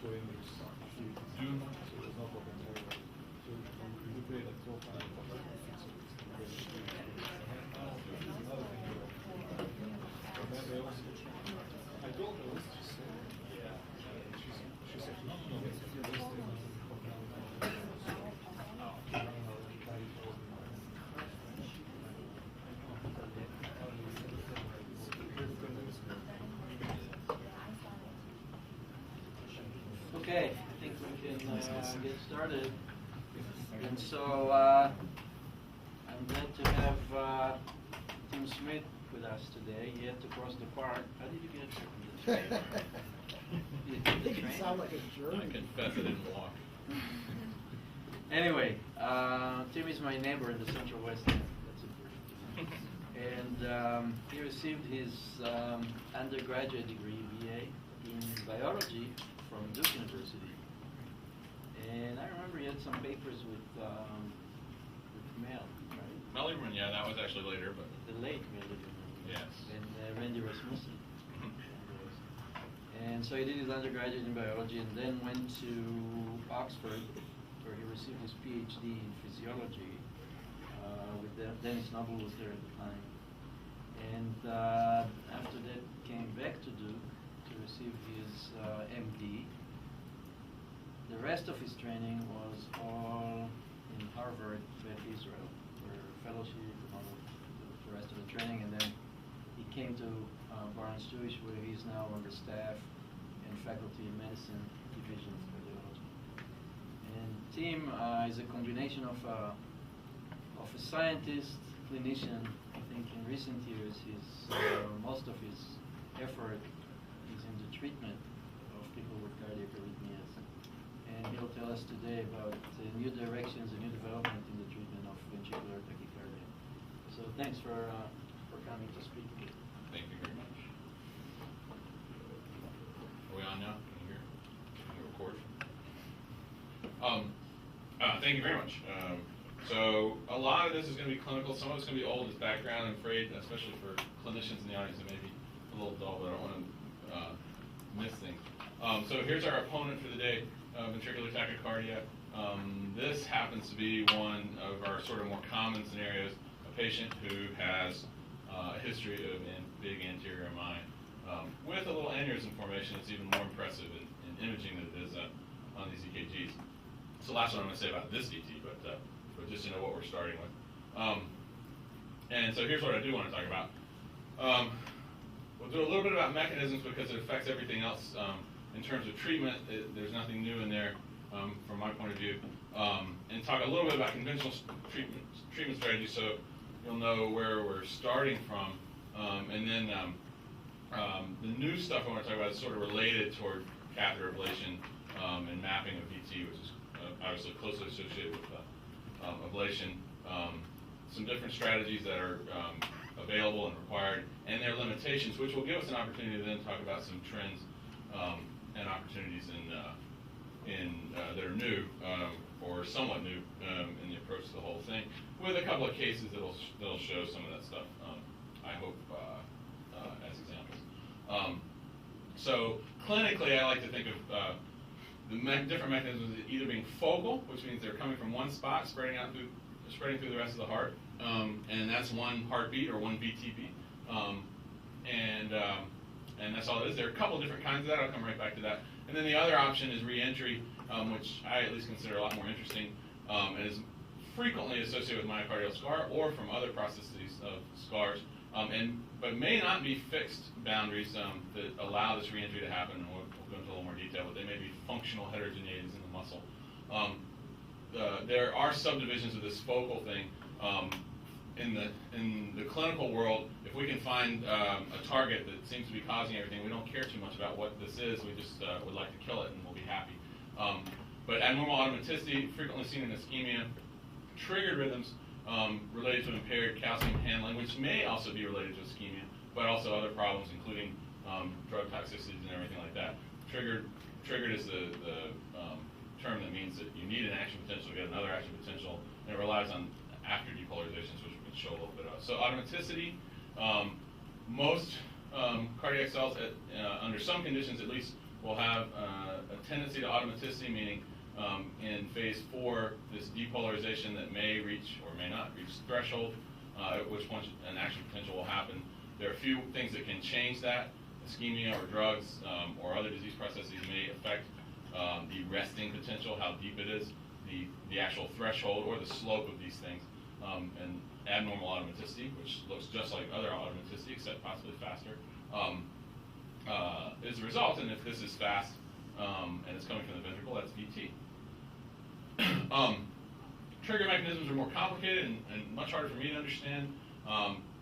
showing it's actually doomed, so there's no problem there. So we do play that profile. Another thing I told her, she said, no, it's a few Okay, I think we can get started. And so I'm glad to have Tim Smith with us today. He had to cross the park. How did you get here from the train? You did the train? Sound like a German. I confess I didn't walk. Anyway, Tim is my neighbor in the Central West End. That's important. And he received his undergraduate degree, BA, in biology from Duke University. And I remember he had some papers with Mel, right? Mel Lieberman, yeah, that was actually later, but The late Mel Lieberman. yes. And Randy Rasmussen. And so he did his undergraduate in biology and then went to Oxford, where he received his Ph.D. in physiology. Dennis Noble was there at the time. And after that came back to Duke to receive his MD. The rest of his training was all in Harvard, Beth Israel, for fellowship and all the rest of the training. And then he came to Barnes Jewish, where he's now on the staff and faculty in medicine division of cardiology. And Tim is a combination of a scientist, clinician. I think in recent years, most of his effort is in the treatment of people with cardiac arrhythmias. And he'll tell us today about new directions and new development in the treatment of ventricular tachycardia. So thanks for coming to speak. Thank you very much. Are we on now? Can you hear? Can you record? Thank you very much. So a lot of this is going to be clinical. Some of it's going to be old as background. I'm afraid, especially for clinicians in the audience, it may be a little dull, but I don't want to miss things. So here's our opponent for the day, ventricular tachycardia. This happens to be one of our sort of more common scenarios, a patient who has a history of big anterior MI. With a little aneurysm formation, it's even more impressive in imaging than it is on these EKGs. So last one I'm going to say about this DT, but just to know what we're starting with. And so here's what I do want to talk about. We'll do a little bit about mechanisms because it affects everything else. In terms of treatment, there's nothing new in there from my point of view. And talk a little bit about conventional treatment strategies so you'll know where we're starting from. And then the new stuff I want to talk about is sort of related toward catheter ablation and mapping of VT, which is obviously closely associated with ablation. Some different strategies that are available and required, and their limitations, which will give us an opportunity to then talk about some trends and opportunities that are new or somewhat new in the approach to the whole thing, with a couple of cases that'll show some of that stuff. I hope as examples. So clinically, I like to think of the different mechanisms either being focal, which means they're coming from one spot, spreading through the rest of the heart, and that's one heartbeat or one VTP, and that's all it is. There are a couple of different kinds of that. I'll come right back to that. And then the other option is reentry, which I at least consider a lot more interesting, and is frequently associated with myocardial scar or from other processes of scars, but may not be fixed boundaries that allow this reentry to happen. And we'll go into a little more detail, but they may be functional heterogeneities in the muscle. There are subdivisions of this focal thing. In the clinical world, if we can find a target that seems to be causing everything, we don't care too much about what this is. We just would like to kill it, and we'll be happy. But abnormal automaticity, frequently seen in ischemia, triggered rhythms related to impaired calcium handling, which may also be related to ischemia, but also other problems, including drug toxicities and everything like that. Triggered is the term that means that you need an action potential to get another action potential, and it relies on after depolarizations, which we can show a little bit of. So automaticity, most cardiac cells, under some conditions at least, will have a tendency to automaticity, meaning in phase 4, this depolarization that may reach or may not reach threshold, at which point an action potential will happen. There are a few things that can change that. Ischemia or drugs or other disease processes may affect the resting potential, how deep it is, the actual threshold or the slope of these things, and abnormal automaticity, which looks just like other automaticity except possibly faster, is the result. And if this is fast and it's coming from the ventricle, that's VT. Trigger mechanisms are more complicated and much harder for me to understand.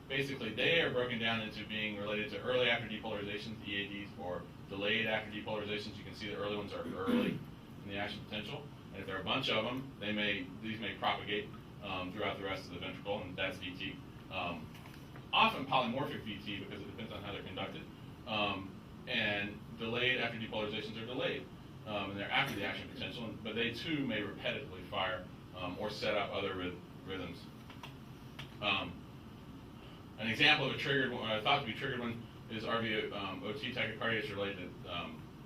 Basically, they are broken down into being related to early after depolarizations, EADs, or delayed after depolarizations. You can see the early ones are early in the action potential. And if there are a bunch of them, these may propagate throughout the rest of the ventricle, and that's VT. Often polymorphic VT because it depends on how they're conducted. And delayed after depolarizations are delayed. And they're after the action potential, but they too may repetitively fire or set up other rhythms. An example of a triggered one, thought to be triggered one, is RVOT tachycardia. It's related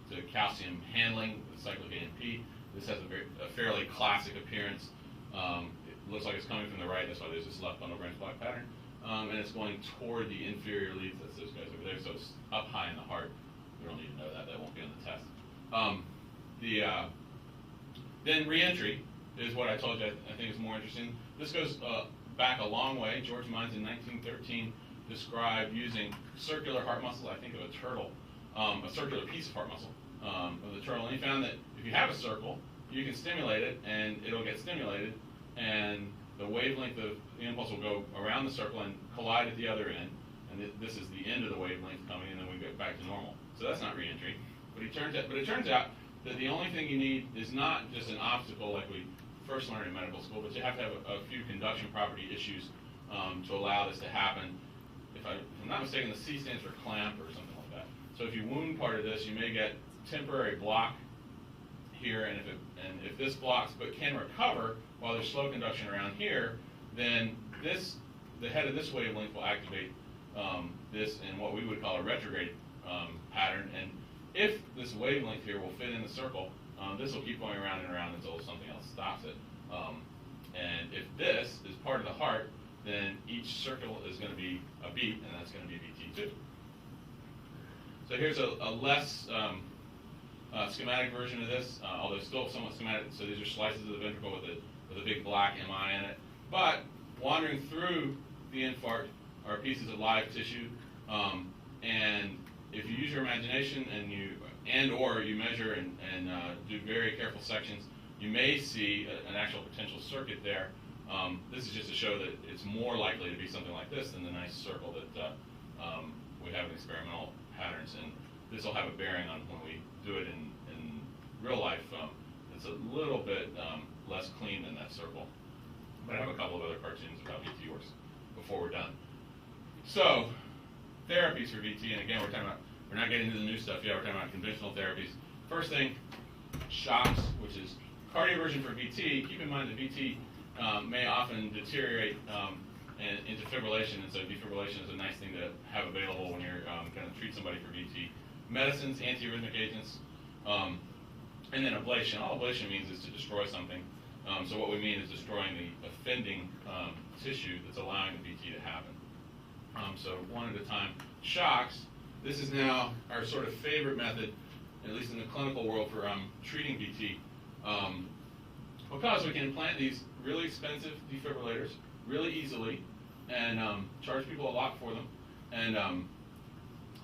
to calcium handling with cyclic AMP. This has a fairly classic appearance. It looks like it's coming from the right. That's why there's this left bundle branch block pattern. And it's going toward the inferior leads. That's those guys over there. So it's up high in the heart. We don't need to know that. That won't be on the test. Then reentry is what I told you I think is more interesting. This goes back a long way. George Mines in 1913 described using circular heart muscle, I think of a turtle, a circular piece of heart muscle of the turtle. And he found that if you have a circle, you can stimulate it and it'll get stimulated, and the wavelength of the impulse will go around the circle and collide at the other end. And this is the end of the wavelength coming, and then we get back to normal. So that's not reentry. But it turns out that the only thing you need is not just an obstacle like we first learned in medical school, but you have to have a few conduction property issues to allow this to happen. If I'm not mistaken, the C stands for clamp or something like that. So if you wound part of this, you may get temporary block here, and if this blocks but can recover while there's slow conduction around here, then the head of this wavelength will activate this in what we would call a retrograde pattern. And if this wavelength here will fit in the circle, this will keep going around and around until something else stops it. And if this is part of the heart, then each circle is going to be a beat, and that's going to be VT2. So here's a less schematic version of this, although still somewhat schematic. So these are slices of the ventricle with a big black MI in it. But wandering through the infarct are pieces of live tissue, and if you use your imagination and or you measure and do very careful sections, you may see an actual potential circuit there. This is just to show that it's more likely to be something like this than the nice circle that we have in experimental patterns. And this will have a bearing on when we do it in real life. It's a little bit less clean than that circle. But I have a couple of other cartoons about VT works before we're done. So, therapies for VT, and again, we're not getting into the new stuff yet, we're talking about conventional therapies. First thing, shocks, which is cardioversion for VT. Keep in mind that VT may often deteriorate into fibrillation, and so defibrillation is a nice thing to have available when you're going to treat somebody for VT. Medicines, antiarrhythmic agents, and then ablation. All ablation means is to destroy something. So what we mean is destroying the offending tissue that's allowing the VT to happen. So one at a time. Shocks, this is now our sort of favorite method, at least in the clinical world, for treating VT. Because we can implant these really expensive defibrillators really easily and charge people a lot for them.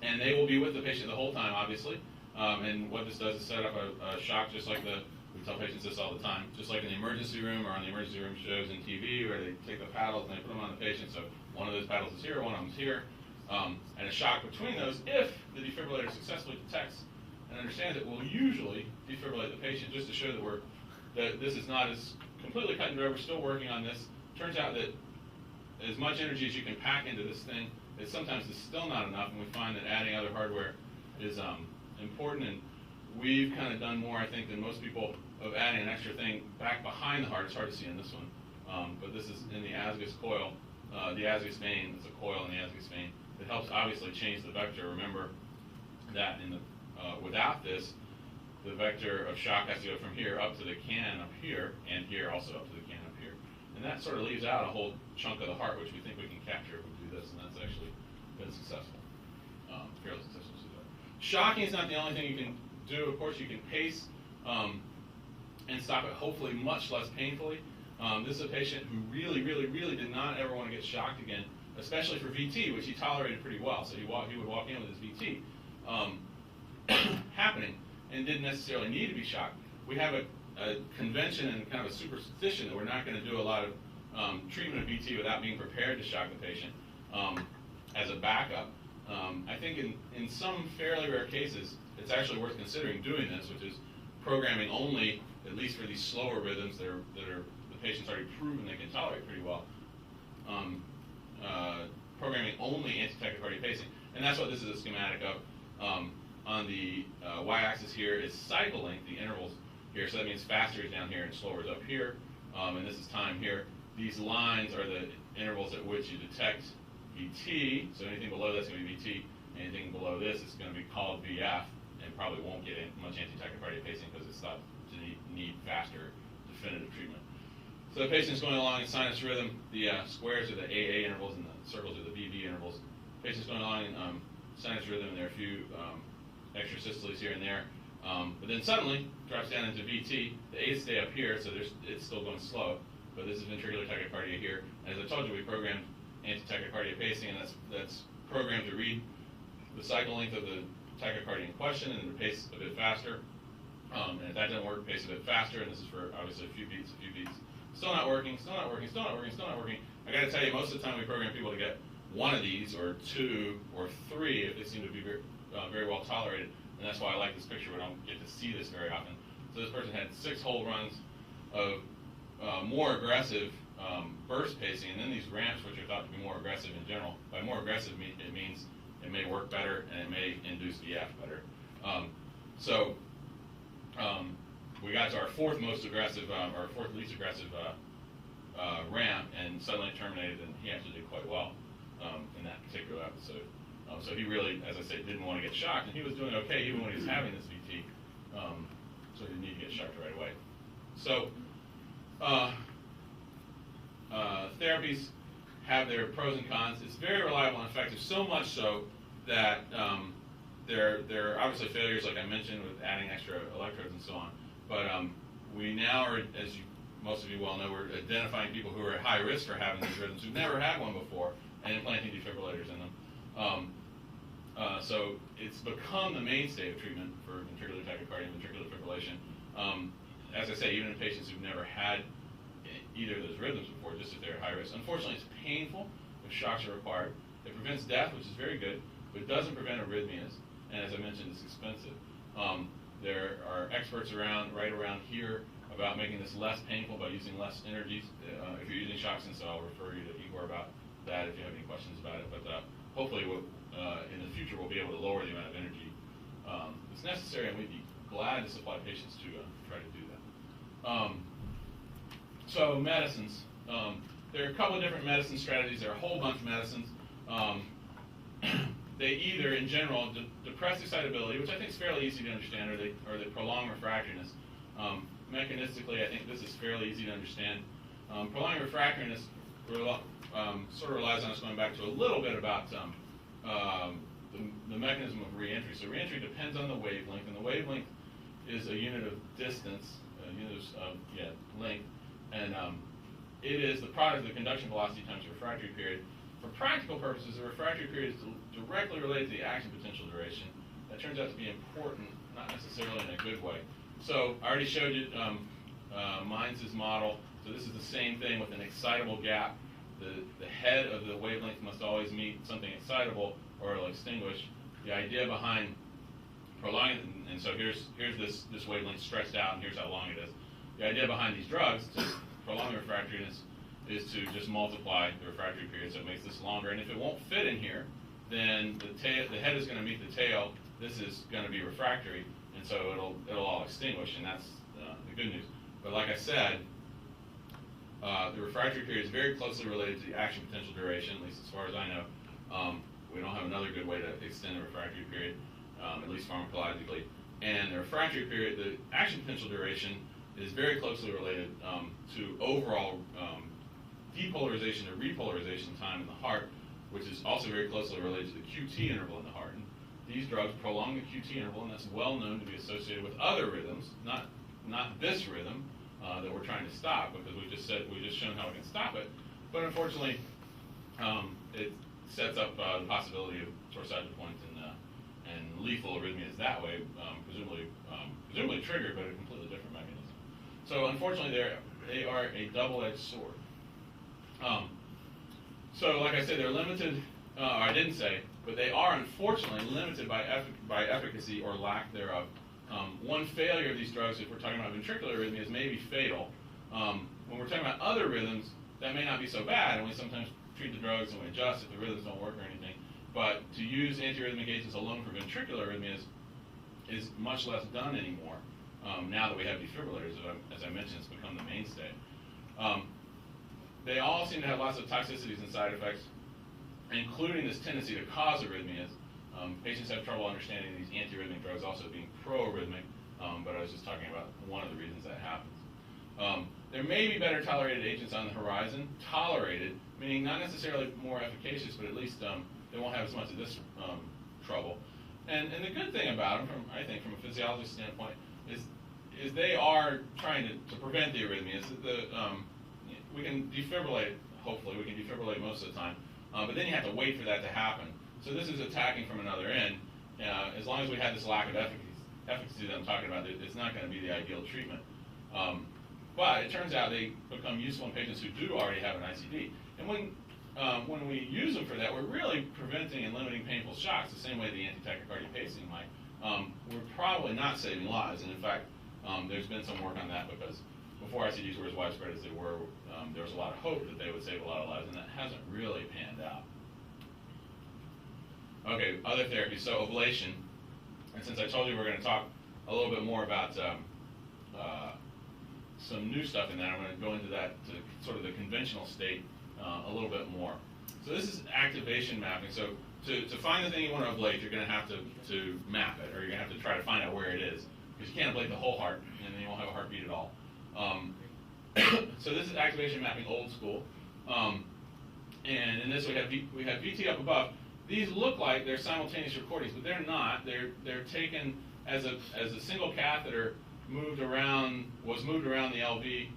And they will be with the patient the whole time, obviously. And what this does is set up a shock just like we tell patients this all the time, just like in the emergency room or on the emergency room shows in TV where they take the paddles and they put them on the patient. So one of those paddles is here, one of them is here. And a shock between those, if the defibrillator successfully detects and understands it, will usually defibrillate the patient, just to show that this is not as completely cut and dry. We're still working on this. Turns out that as much energy as you can pack into this thing, it sometimes is still not enough, and we find that adding other hardware is important. And we've kind of done more, I think, than most people of adding an extra thing back behind the heart. It's hard to see in this one, but this is in the Azygos coil, the Azygos vein. It's a coil in the Azygos vein. It helps obviously change the vector. Remember that without this, the vector of shock has to go from here up to the can up here, and here also up to the can up here. And that sort of leaves out a whole chunk of the heart, which we think we can capture if we do this, and that's actually been successful, fairly successful. Shocking is not the only thing you can do. Of course, you can pace and stop it, hopefully much less painfully. This is a patient who really, really, really did not ever want to get shocked again, especially for VT, which he tolerated pretty well. So he would walk in with his VT happening and didn't necessarily need to be shocked. We have a convention and kind of a superstition that we're not going to do a lot of treatment of VT without being prepared to shock the patient as a backup. I think in some fairly rare cases, it's actually worth considering doing this, which is programming only, at least for these slower rhythms that are the patient's already proven they can tolerate pretty well, programming only antitachycardia pacing. And that's what this is a schematic of. On the y-axis here is cycle length, the intervals here, so that means faster is down here and slower is up here, and this is time here. These lines are the intervals at which you detect VT, so anything below that's going to be VT, anything below this is going to be called VF, and probably won't get much antitachycardia pacing because it's thought to need faster definitive treatment. So the patient's going along in sinus rhythm. The squares are the AA intervals and the circles are the VV intervals. The patient's going along in sinus rhythm, and there are a few extra systoles here and there. But then suddenly drops down into VT. The A's stay up here, so it's still going slow. But this is ventricular tachycardia here. And as I told you, we programmed antitachycardia pacing, and that's programmed to read the cycle length of the tachycardia in question and to pace a bit faster. And if that doesn't work, pace a bit faster. And this is for obviously a few beats. Still not working. I got to tell you, most of the time we program people to get one of these, or two, or three if they seem to be very well tolerated. And that's why I like this picture. We don't get to see this very often. So this person had 6 whole runs of more aggressive burst pacing, and then these ramps, which are thought to be more aggressive in general. By more aggressive, it means it may work better and it may induce VF better. We got to our 4th most aggressive, or 4th least aggressive ramp, and suddenly terminated, and he actually did quite well in that particular episode. So he really, as I said, didn't want to get shocked, and he was doing okay even when he was having this VT. So he didn't need to get shocked right away. So therapies have their pros and cons. It's very reliable and effective, so much so that there are obviously failures, like I mentioned, with adding extra electrodes and so on. But we now are, as most of you well know, we're identifying people who are at high risk for having these rhythms, who've never had one before, and implanting defibrillators in them. So it's become the mainstay of treatment for ventricular tachycardia and ventricular fibrillation. As I say, even in patients who've never had either of those rhythms before, just if they're at high risk. Unfortunately, it's painful if shocks are required. It prevents death, which is very good, but it doesn't prevent arrhythmias. And as I mentioned, it's expensive. There are experts right around here about making this less painful by using less energies. If you're using shocks, and so I'll refer you to Igor about that if you have any questions about it. But hopefully, in the future, we'll be able to lower the amount of energy that's necessary, and we'd be glad to supply patients to try to do that. So medicines. There are a couple of different medicine strategies. There are a whole bunch of medicines. They either, in general, depress excitability, which I think is fairly easy to understand, or they prolong refractoriness. Mechanistically, I think this is fairly easy to understand. Prolonging refractoriness sort of relies on us going back to a little bit about the mechanism of reentry. So reentry depends on the wavelength, and the wavelength is a unit of distance, a unit of length, and it is the product of the conduction velocity times the refractory period. For practical purposes, the refractory period is directly related to the action potential duration. That turns out to be important, not necessarily in a good way. So I already showed you Mainz's model. So this is the same thing with an excitable gap. The head of the wavelength must always meet something excitable or it'll extinguish. The idea behind prolonging, and so here's this wavelength stretched out, and here's how long it is. The idea behind these drugs to prolong the refractoriness is to just multiply the refractory period, so it makes this longer. And if it won't fit in here, then the head is going to meet the tail. This is going to be refractory, and so it'll all extinguish, and that's the good news. But like I said, the refractory period is very closely related to the action potential duration, at least as far as I know. We don't have another good way to extend the refractory period, at least pharmacologically. and the refractory period, the action potential duration is very closely related to overall depolarization or repolarization time in the heart, which is also very closely related to the QT interval in the heart. And these drugs prolong the QT interval, and that's well known to be associated with other rhythms, not this rhythm that we're trying to stop, because we just shown how we can stop it. But unfortunately, it sets up the possibility of torsicidal point and lethal arrhythmias that way, presumably triggered, but a completely different mechanism. So unfortunately, they are a double-edged sword. So like I said, they're limited, or I didn't say, but they are unfortunately limited by efficacy or lack thereof. One failure of these drugs, if we're talking about ventricular arrhythmias, may be fatal. When we're talking about other rhythms, that may not be so bad, and we sometimes treat the drugs and we adjust if the rhythms don't work or anything. But to use antiarrhythmic agents alone for ventricular arrhythmias is much less done anymore. Now that we have defibrillators, as I mentioned, it's become the mainstay. They all seem to have lots of toxicities and side effects, including this tendency to cause arrhythmias. Patients have trouble understanding these antiarrhythmic drugs also being pro-arrhythmic, but I was just talking about one of the reasons that happens. There may be better tolerated agents on the horizon. Tolerated, meaning not necessarily more efficacious, but at least they won't have as much of this trouble. And the good thing about them, I think, from a physiology standpoint, is they are trying to prevent the arrhythmias. We can defibrillate, hopefully, we can defibrillate most of the time, but then you have to wait for that to happen. So this is attacking from another end. As long as we have this lack of efficacy that I'm talking about, it's not going to be the ideal treatment. But it turns out they become useful in patients who do already have an ICD. And when we use them for that, we're really preventing and limiting painful shocks the same way the Antitachycardia Pacing might. We're probably not saving lives, and in fact, there's been some work on that because before ICDs were as widespread as they were, there was a lot of hope that they would save a lot of lives, and that hasn't really panned out. Okay, other therapies. So ablation, and since I told you we're going to talk a little bit more about some new stuff in that, I'm going to go into that to sort of the conventional state a little bit more. So this is activation mapping. So to find the thing you want to ablate, you're going to have to map it, or you're going to have to try to find out where it is, because you can't ablate the whole heart, and then you won't have a heartbeat at all. So this is activation mapping old school, and in this we have VT up above. These look like they're simultaneous recordings, but they're not. They're taken as a single catheter was moved around the LV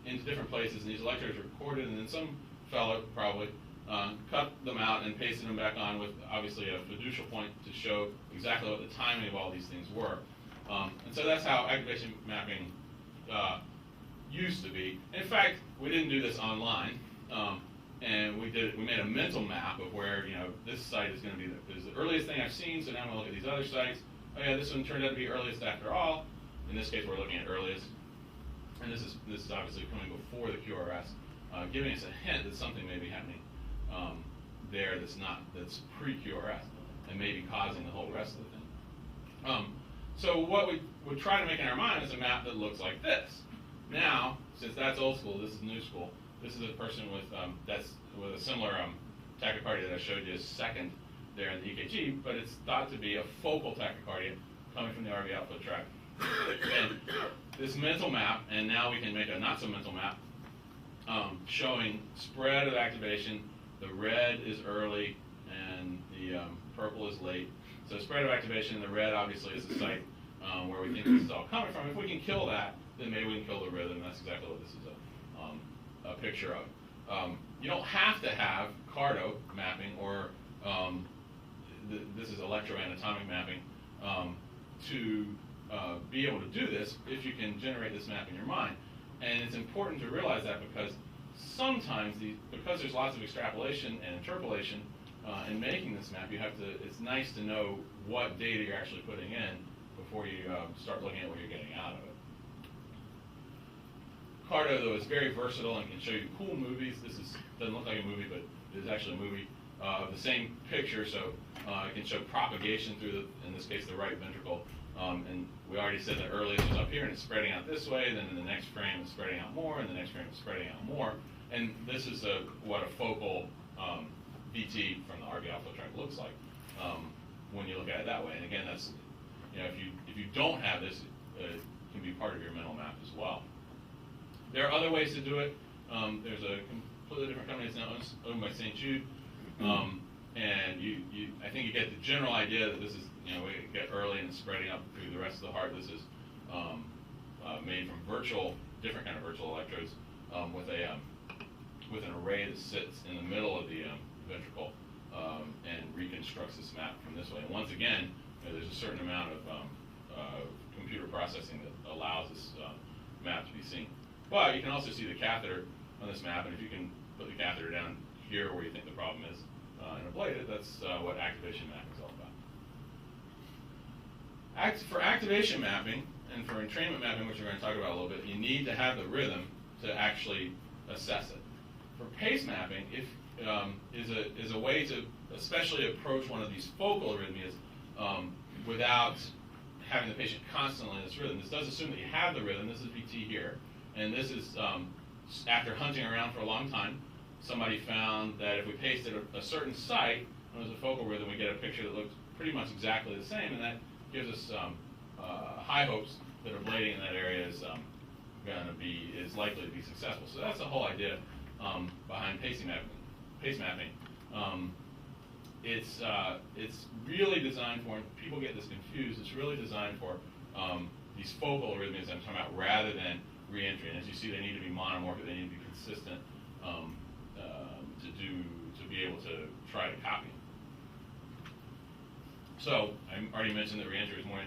into different places, and these electrodes are recorded, and then some fellow probably cut them out and pasted them back on with obviously a fiducial point to show exactly what the timing of all these things were. And so that's how activation mapping used to be. In fact, we didn't do this online, and we made a mental map of where this site is going to be the earliest thing I've seen. So now I'm going to look at these other sites. Oh yeah, this one turned out to be earliest after all. In this case, we're looking at earliest, and this is obviously coming before the QRS, giving us a hint that something may be happening there that's pre-QRS and may be causing the whole rest of the thing. So what we would try to make in our mind is a map that looks like this. Now, since that's old school, this is new school. This is a person with a similar tachycardia that I showed you as second there in the EKG, but it's thought to be a focal tachycardia coming from the RV outflow tract. And this mental map, and now we can make a not so mental map showing spread of activation. The red is early and the purple is late. So spread of activation, the red obviously is the site where we think this is all coming from. If we can kill that, then maybe we can kill the rhythm. That's exactly what this is a picture of. You don't have to have CARTO mapping or this is electroanatomic mapping to be able to do this if you can generate this map in your mind. And it's important to realize that because sometimes, because there's lots of extrapolation and interpolation in making this map, it's nice to know what data you're actually putting in before you start looking at what you're getting out of it. CARTO, though, is very versatile and can show you cool movies. This doesn't look like a movie, but it is actually a movie of the same picture, so it can show propagation through, in this case, the right ventricle. And we already said that earliest is up here, and it's spreading out this way, then in the next frame it's spreading out more, and the next frame it's spreading out more. And this is what a focal VT from the RV outflow tract looks like when you look at it that way. And again, you know, if you don't have this, it can be part of your mental map as well. There are other ways to do it. There's a completely different company that's now owned by St. Jude, and I think you get the general idea that this is, you know, we get early and spreading up through the rest of the heart. This is made from different kind of virtual electrodes with an array that sits in the middle of the ventricle and reconstructs this map from this way. And once again, you know, there's a certain amount of computer processing that allows this map to be seen. But you can also see the catheter on this map, and if you can put the catheter down here where you think the problem is and ablate it, that's what activation mapping is all about. For activation mapping and for entrainment mapping, which we're going to talk about a little bit, you need to have the rhythm to actually assess it. For pace mapping, is a way to especially approach one of these focal arrhythmias without having the patient constantly in this rhythm. This does assume that you have the rhythm. This is VT here, and this is after hunting around for a long time. Somebody found that if we paced at a certain site when it was a focal rhythm, we get a picture that looks pretty much exactly the same, and that gives us high hopes that ablating in that area is likely to be successful. So that's the whole idea behind pace mapping. It's really designed for, and people get this confused, it's really designed for these focal arrhythmias I'm talking about rather than reentry. And as you see, they need to be monomorphic, they need to be consistent to be able to try to copy. So I already mentioned that reentry is more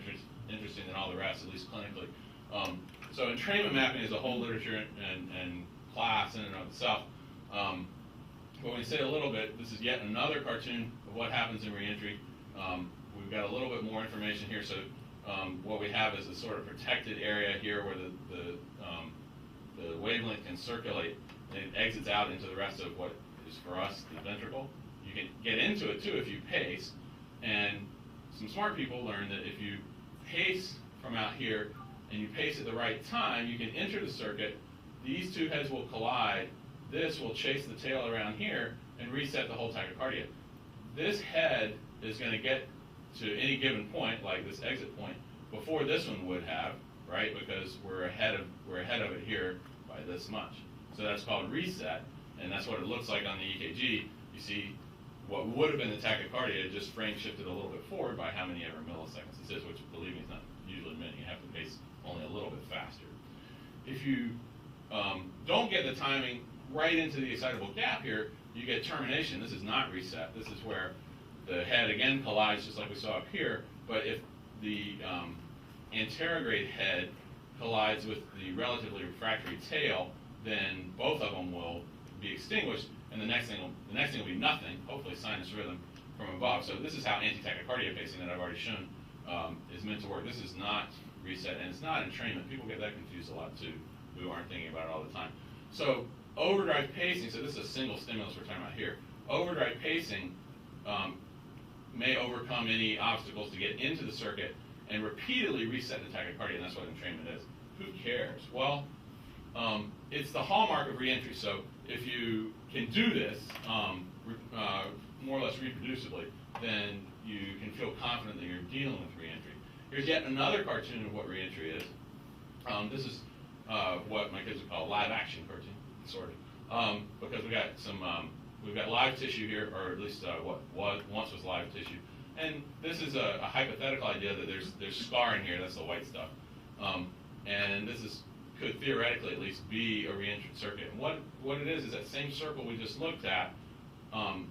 interesting than all the rest, at least clinically. So entrainment mapping is a whole literature and class in and of itself. But when we say a little bit, this is yet another cartoon of what happens in reentry. We've got a little bit more information here. So what we have is a sort of protected area here where the wavelength can circulate and it exits out into the rest of what is for us the ventricle. You can get into it too if you pace. And some smart people learn that if you pace from out here and you pace at the right time, you can enter the circuit. These two heads will collide. This will chase the tail around here and reset the whole tachycardia. This head is going to get to any given point, like this exit point, before this one would have, right? Because we're ahead of it here by this much. So that's called reset, and that's what it looks like on the EKG. You see what would have been the tachycardia just frame shifted a little bit forward by how many ever milliseconds this is, which, believe me, is not usually many. You have to pace only a little bit faster. If you don't get the timing right into the excitable gap here, you get termination. This is not reset. This is where the head again collides, just like we saw up here. But if the anterograde head collides with the relatively refractory tail, then both of them will be extinguished, and the next thing will be nothing. Hopefully, sinus rhythm from above. So this is how antitachycardia pacing that I've already shown is meant to work. This is not reset, and it's not entrainment. People get that confused a lot too, who aren't thinking about it all the time. So overdrive pacing, so this is a single stimulus we're talking about here. Overdrive pacing may overcome any obstacles to get into the circuit and repeatedly reset the tachycardia, and that's what entrainment is. Who cares? Well, it's the hallmark of reentry. So if you can do this more or less reproducibly, then you can feel confident that you're dealing with reentry. Here's yet another cartoon of what reentry is. This is what my kids would call a live action cartoon, sort of, because we've got live tissue here, or at least what once was live tissue. And this is a hypothetical idea that there's scar in here. That's the white stuff, and this could theoretically at least be a reentrant circuit. And what it is that same circle we just looked at.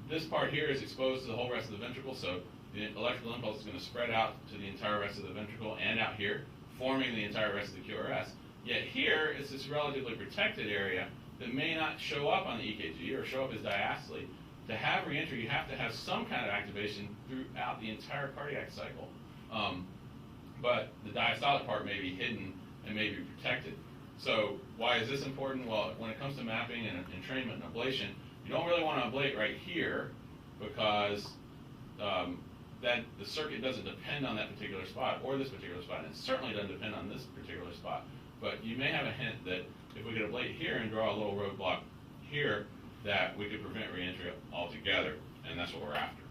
This part here is exposed to the whole rest of the ventricle, so the electrical impulse is going to spread out to the entire rest of the ventricle and out here, forming the entire rest of the QRS. Yet here, it's this relatively protected area that may not show up on the EKG or show up as diastole. To have reentry, you have to have some kind of activation throughout the entire cardiac cycle. But the diastolic part may be hidden and may be protected. So why is this important? Well, when it comes to mapping and entrainment and ablation, you don't really want to ablate right here because that the circuit doesn't depend on that particular spot or this particular spot, and it certainly doesn't depend on this particular spot. But you may have a hint that if we could ablate here and draw a little roadblock here, that we could prevent reentry altogether, and that's what we're after.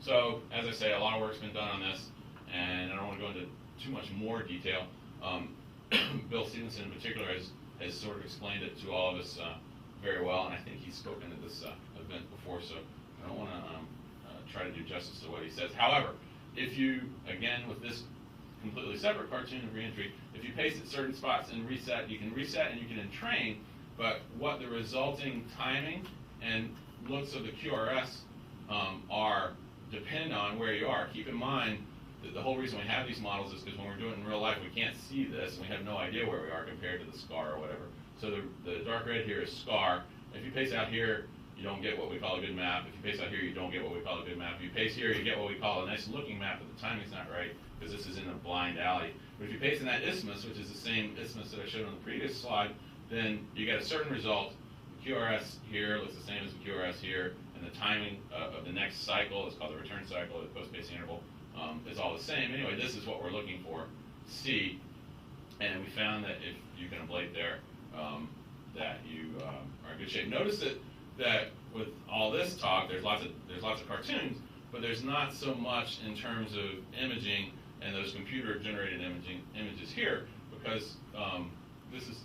So, as I say, a lot of work's been done on this. and I don't want to go into too much more detail. Bill Stevenson in particular has sort of explained it to all of us very well, and I think he's spoken at this event before, so I don't want to try to do justice to what he says. However, if you, again, with this completely separate cartoon of reentry, if you pace at certain spots and reset, you can reset and you can entrain, but what the resulting timing and looks of the QRS are depend on where you are. Keep in mind that the whole reason we have these models is because when we're doing it in real life, we can't see this, and we have no idea where we are compared to the scar or whatever. So the dark red here is scar. If you pace out here, you don't get what we call a good map. If you pace out here, you don't get what we call a good map. If you pace here, you get what we call a nice looking map, but the timing's not right because this is in a blind alley. But if you pace in that isthmus, which is the same isthmus that I showed on the previous slide, then you get a certain result. The QRS here looks the same as the QRS here, and the timing of the next cycle is called the return cycle, the post-pacing interval, is all the same. Anyway, this is what we're looking for, C, and we found that if you can ablate there, that you are in good shape. Notice that with all this talk, there's lots of cartoons, but there's not so much in terms of imaging and those computer-generated images here, because this is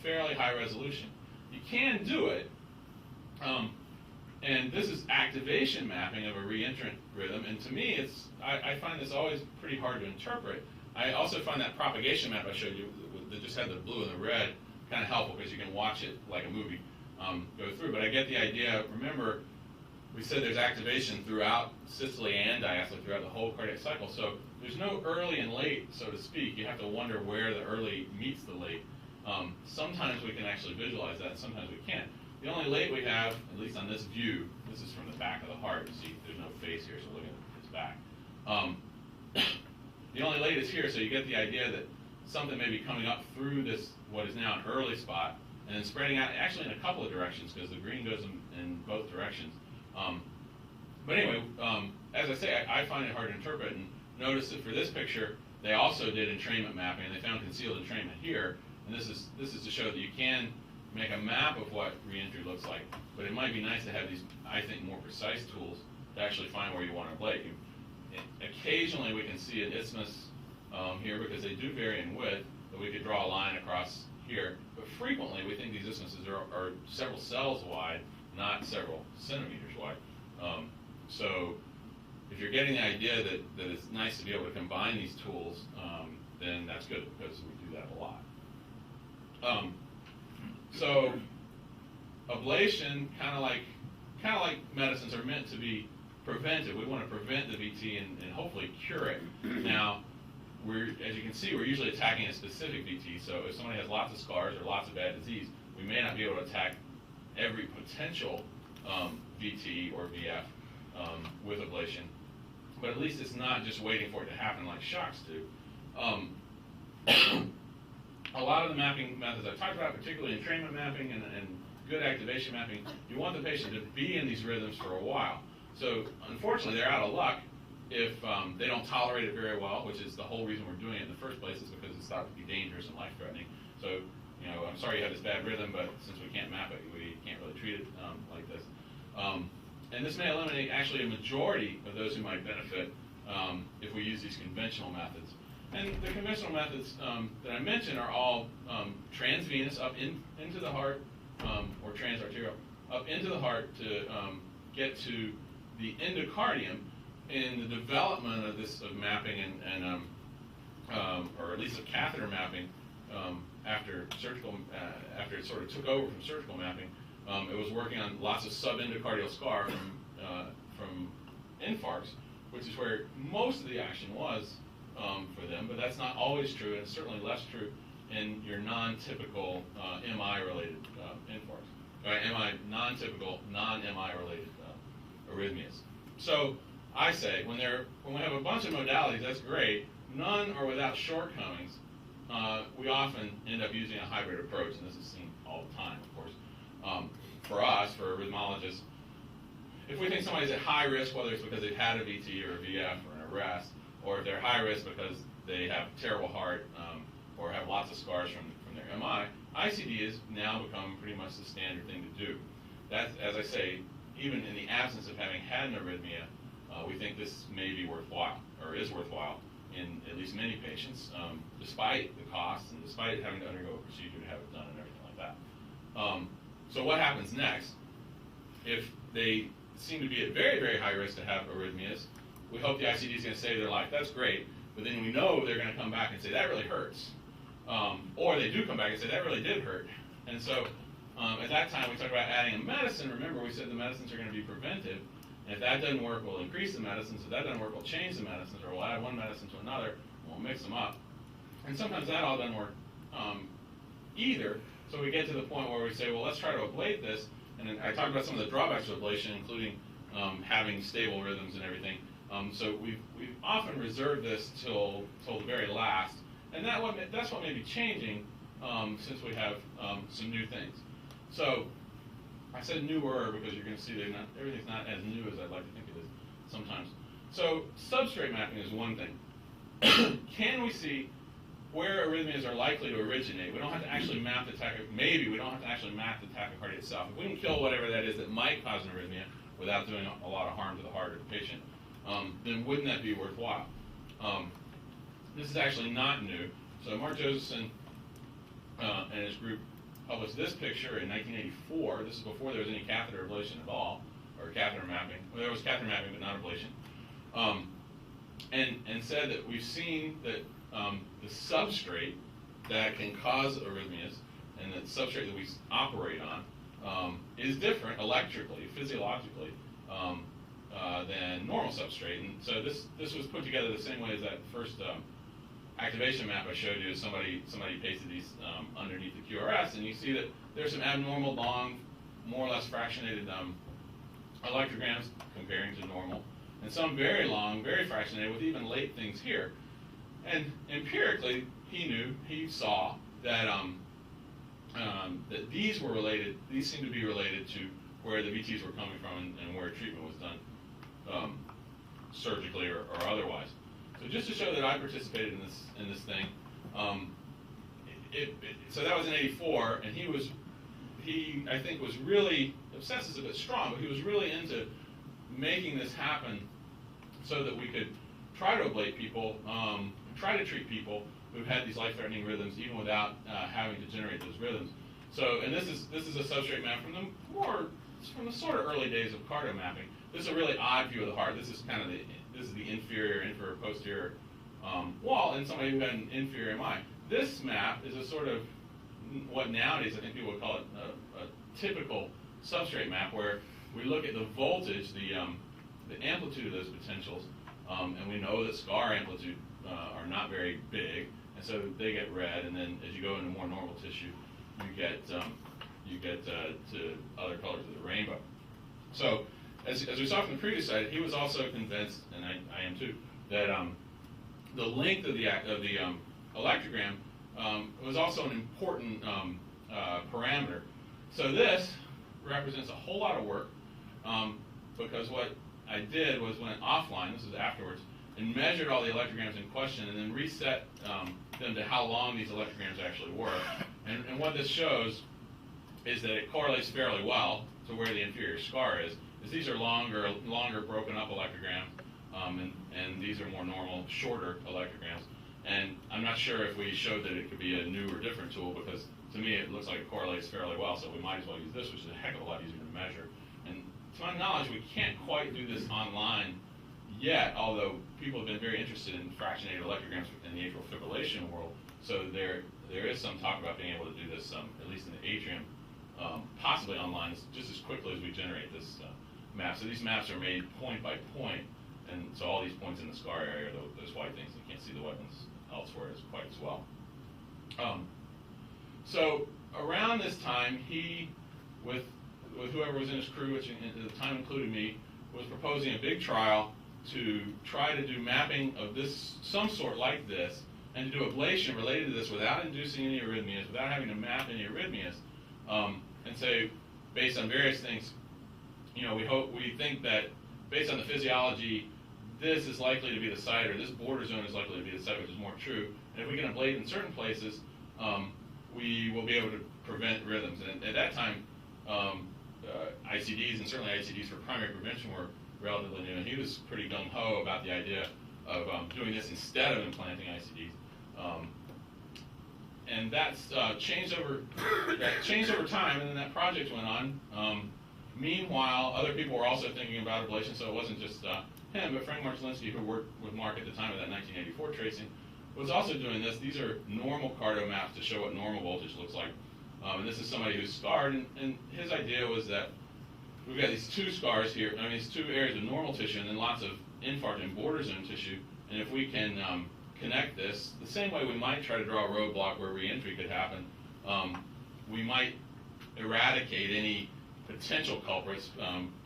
fairly high resolution. You can do it, and this is activation mapping of a reentrant rhythm, and to me, I find this always pretty hard to interpret. I also find that propagation map I showed you that just had the blue and the red kind of helpful because you can watch it like a movie go through. But I get the idea. Remember, we said there's activation throughout systole and diastole throughout the whole cardiac cycle. So there's no early and late, so to speak. You have to wonder where the early meets the late. Sometimes we can actually visualize that, and sometimes we can't. The only late we have, at least on this view, this is from the back of the heart. You see, there's no face here, so look at its back. The only late is here, so you get the idea that something may be coming up through this, what is now an early spot, and then spreading out actually in a couple of directions because the green goes in both directions. But anyway, as I say, I find it hard to interpret, and notice that for this picture, they also did entrainment mapping, and they found concealed entrainment here, and this is to show that you can make a map of what reentry looks like, but it might be nice to have these, I think, more precise tools to actually find where you want to ablate. Occasionally we can see an isthmus here because they do vary in width, but we could draw a line across here. But frequently we think these isthmuses are several cells wide, not several centimeters wide. So if you're getting the idea that it's nice to be able to combine these tools, then that's good because we do that a lot. So ablation, kind of like medicines, are meant to be preventive. We want to prevent the VT and hopefully cure it. Now, as you can see, we're usually attacking a specific VT. So if somebody has lots of scars or lots of bad disease, we may not be able to attack every potential VT or VF with ablation. But at least it's not just waiting for it to happen like shocks do. A lot of the mapping methods I've talked about, particularly entrainment mapping and good activation mapping, you want the patient to be in these rhythms for a while. So unfortunately, they're out of luck if they don't tolerate it very well, which is the whole reason we're doing it in the first place, is because it's thought to be dangerous and life-threatening. So, I'm sorry you have this bad rhythm, but since we can't map it, we can't really treat it like this. And this may eliminate actually a majority of those who might benefit if we use these conventional methods. And the conventional methods that I mentioned are all transvenous up into the heart, or transarterial up into the heart to get to the endocardium. In the development of mapping and or at least of catheter mapping after it sort of took over from surgical mapping, it was working on lots of subendocardial scar from infarcts, which is where most of the action was for them. But that's not always true, and it's certainly less true in your non-typical MI-related infarcts, right? Non-typical, non-MI related arrhythmias. So I say when we have a bunch of modalities, that's great. None are without shortcomings. We often end up using a hybrid approach, and this is seen all the time, of course. For us, for rhythmologists, if we think somebody's at high risk, whether it's because they've had a VT or a VF or an arrest, or if they're high risk because they have a terrible heart or have lots of scars from their MI, ICD has now become pretty much the standard thing to do. That's, as I say, even in the absence of having had an arrhythmia, we think this may be worthwhile, or is worthwhile, in at least many patients, despite the cost and despite having to undergo a procedure to have it done and everything like that. So what happens next? If they seem to be at very, very high risk to have arrhythmias, we hope the ICD is going to save their life. That's great, but then we know they're going to come back and say, that really hurts. Or they do come back and say, that really did hurt. And so at that time, we talked about adding a medicine. Remember, we said the medicines are going to be preventive. And if that doesn't work, we'll increase the medicines. If that doesn't work, we'll change the medicines, or we'll add one medicine to another, and we'll mix them up. And sometimes that all doesn't work either. So we get to the point where we say, well, let's try to ablate this. And then I talked about some of the drawbacks of ablation, including having stable rhythms and everything. So we've often reserved this till the very last. And that's what may be changing since we have some new things. So I said newer because you're going to see that everything's not as new as I'd like to think it is sometimes. So substrate mapping is one thing. Can we see where arrhythmias are likely to originate? We don't have to actually map the maybe we don't have to actually map the tachycardia itself. If we can kill whatever that is that might cause an arrhythmia without doing a lot of harm to the heart of the patient, then wouldn't that be worthwhile? This is actually not new. So Mark Josephson and his group published this picture in 1984. This is before there was any catheter ablation at all, or catheter mapping. Well, there was catheter mapping, but not ablation. And said that we've seen that the substrate that can cause arrhythmias and the substrate that we operate on is different electrically, physiologically, than normal substrate. And so this was put together the same way as that first activation map I showed you. Somebody pasted these underneath the QRS, and you see that there's some abnormal, long, more or less fractionated electrograms comparing to normal, and some very long, very fractionated with even late things here. And empirically, he saw that that these were related. These seem to be related to where the VTs were coming from and where treatment was done surgically or otherwise. So just to show that I participated in this thing, so that was in '84, and he I think was really, obsessed is a bit strong, but he was really into making this happen so that we could try to ablate people, try to treat people who've had these life-threatening rhythms even without having to generate those rhythms. So, and this is a substrate map from the sort of early days of CARTO mapping. This is a really odd view of the heart. This is kind of the inferior, posterior wall in somebody who had an inferior MI. This map is a sort of what nowadays I think people would call it a typical substrate map, where we look at the voltage, the amplitude of those potentials, and we know that scar amplitude are not very big, and so they get red. And then as you go into more normal tissue, you get to other colors of the rainbow. So as we saw from the previous slide, he was also convinced, and I am too, that the length of the electrogram was also an important parameter. So this represents a whole lot of work, because what I did was went offline, this is afterwards, and measured all the electrograms in question and then reset them to how long these electrograms actually were. And what this shows is that it correlates fairly well to where the inferior scar is these are longer broken up electrograms, and these are more normal, shorter electrograms. And I'm not sure if we showed that it could be a new or different tool, because to me it looks like it correlates fairly well, so we might as well use this, which is a heck of a lot easier to measure. And to my knowledge, we can't quite do this online yet, although people have been very interested in fractionated electrograms in the atrial fibrillation world. So there is some talk about being able to do this, at least in the atrium, possibly online, just as quickly as we generate this map. So these maps are made point by point, and so all these points in the scar area are those white things. You can't see the white ones elsewhere as quite as well. So around this time, he, with whoever was in his crew, which at the time included me, was proposing a big trial to try to do mapping of this, some sort like this, and to do ablation related to this without inducing any arrhythmias, without having to map any arrhythmias, and say, based on various things, we think that based on the physiology, this is likely to be the site, or this border zone is likely to be the site, which is more true. And if we can ablate in certain places, we will be able to prevent rhythms. And at that time, ICDs, and certainly ICDs for primary prevention, were relatively new, and he was pretty gung-ho about the idea doing this instead of implanting ICDs. And that's changed over time, and then that project went on. Meanwhile, other people were also thinking about ablation, so it wasn't just him, but Frank Marczlinski, who worked with Mark at the time of that 1984 tracing, was also doing this. These are normal CARTO maps to show what normal voltage looks like. And this is somebody who's scarred, and his idea was that we've got these two scars here, I mean, these two areas of normal tissue, and then lots of infarct and border zone tissue, and if we can connect this, the same way we might try to draw a roadblock where reentry could happen, we might eradicate any potential culprits,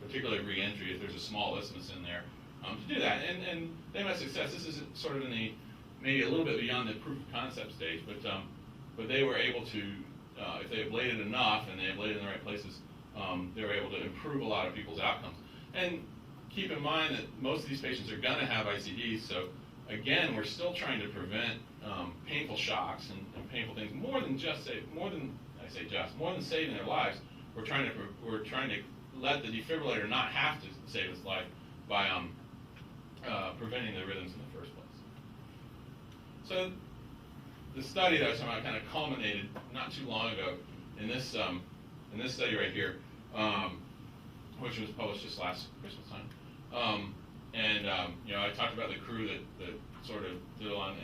particularly reentry if there's a small isthmus in there, to do that. And they've had success. This is sort of in the, maybe a little bit beyond the proof of concept stage, but they were able to, if they ablated enough and they ablated in the right places, they were able to improve a lot of people's outcomes. And keep in mind that most of these patients are going to have ICDs, so again, we're still trying to prevent painful shocks and painful things more than saving their lives. We're trying to let the defibrillator not have to save its life by preventing the rhythms in the first place. So the study that I was talking about kind of culminated not too long ago in this study right here, which was published just last Christmas time. I talked about the crew that sort of did on.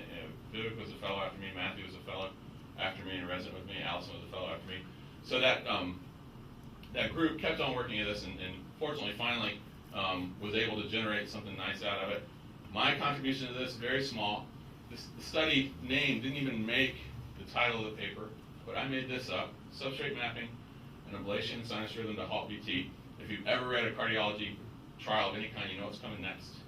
Vivek was a fellow after me, Matthew was a fellow after me, and a resident with me. Allison was a fellow after me. So that group kept on working at this, and fortunately, finally, was able to generate something nice out of it. My contribution to this, very small. The study name didn't even make the title of the paper, but I made this up: substrate mapping, an ablation and sinus rhythm to halt VT. If you've ever read a cardiology trial of any kind, you know what's coming next.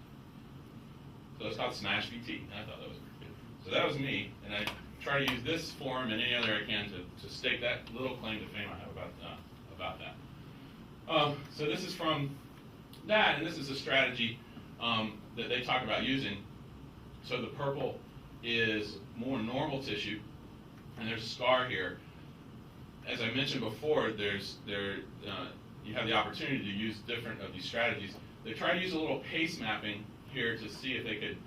So it's called Smash VT, and I thought that was pretty good. So that was me, and I try to use this forum and any other I can to stake that little claim to fame I have about that. So this is from that, and this is a strategy that they talk about using. So the purple is more normal tissue, and there's a scar here. As I mentioned before, you have the opportunity to use different of these strategies. They try to use a little pace mapping here to see if they could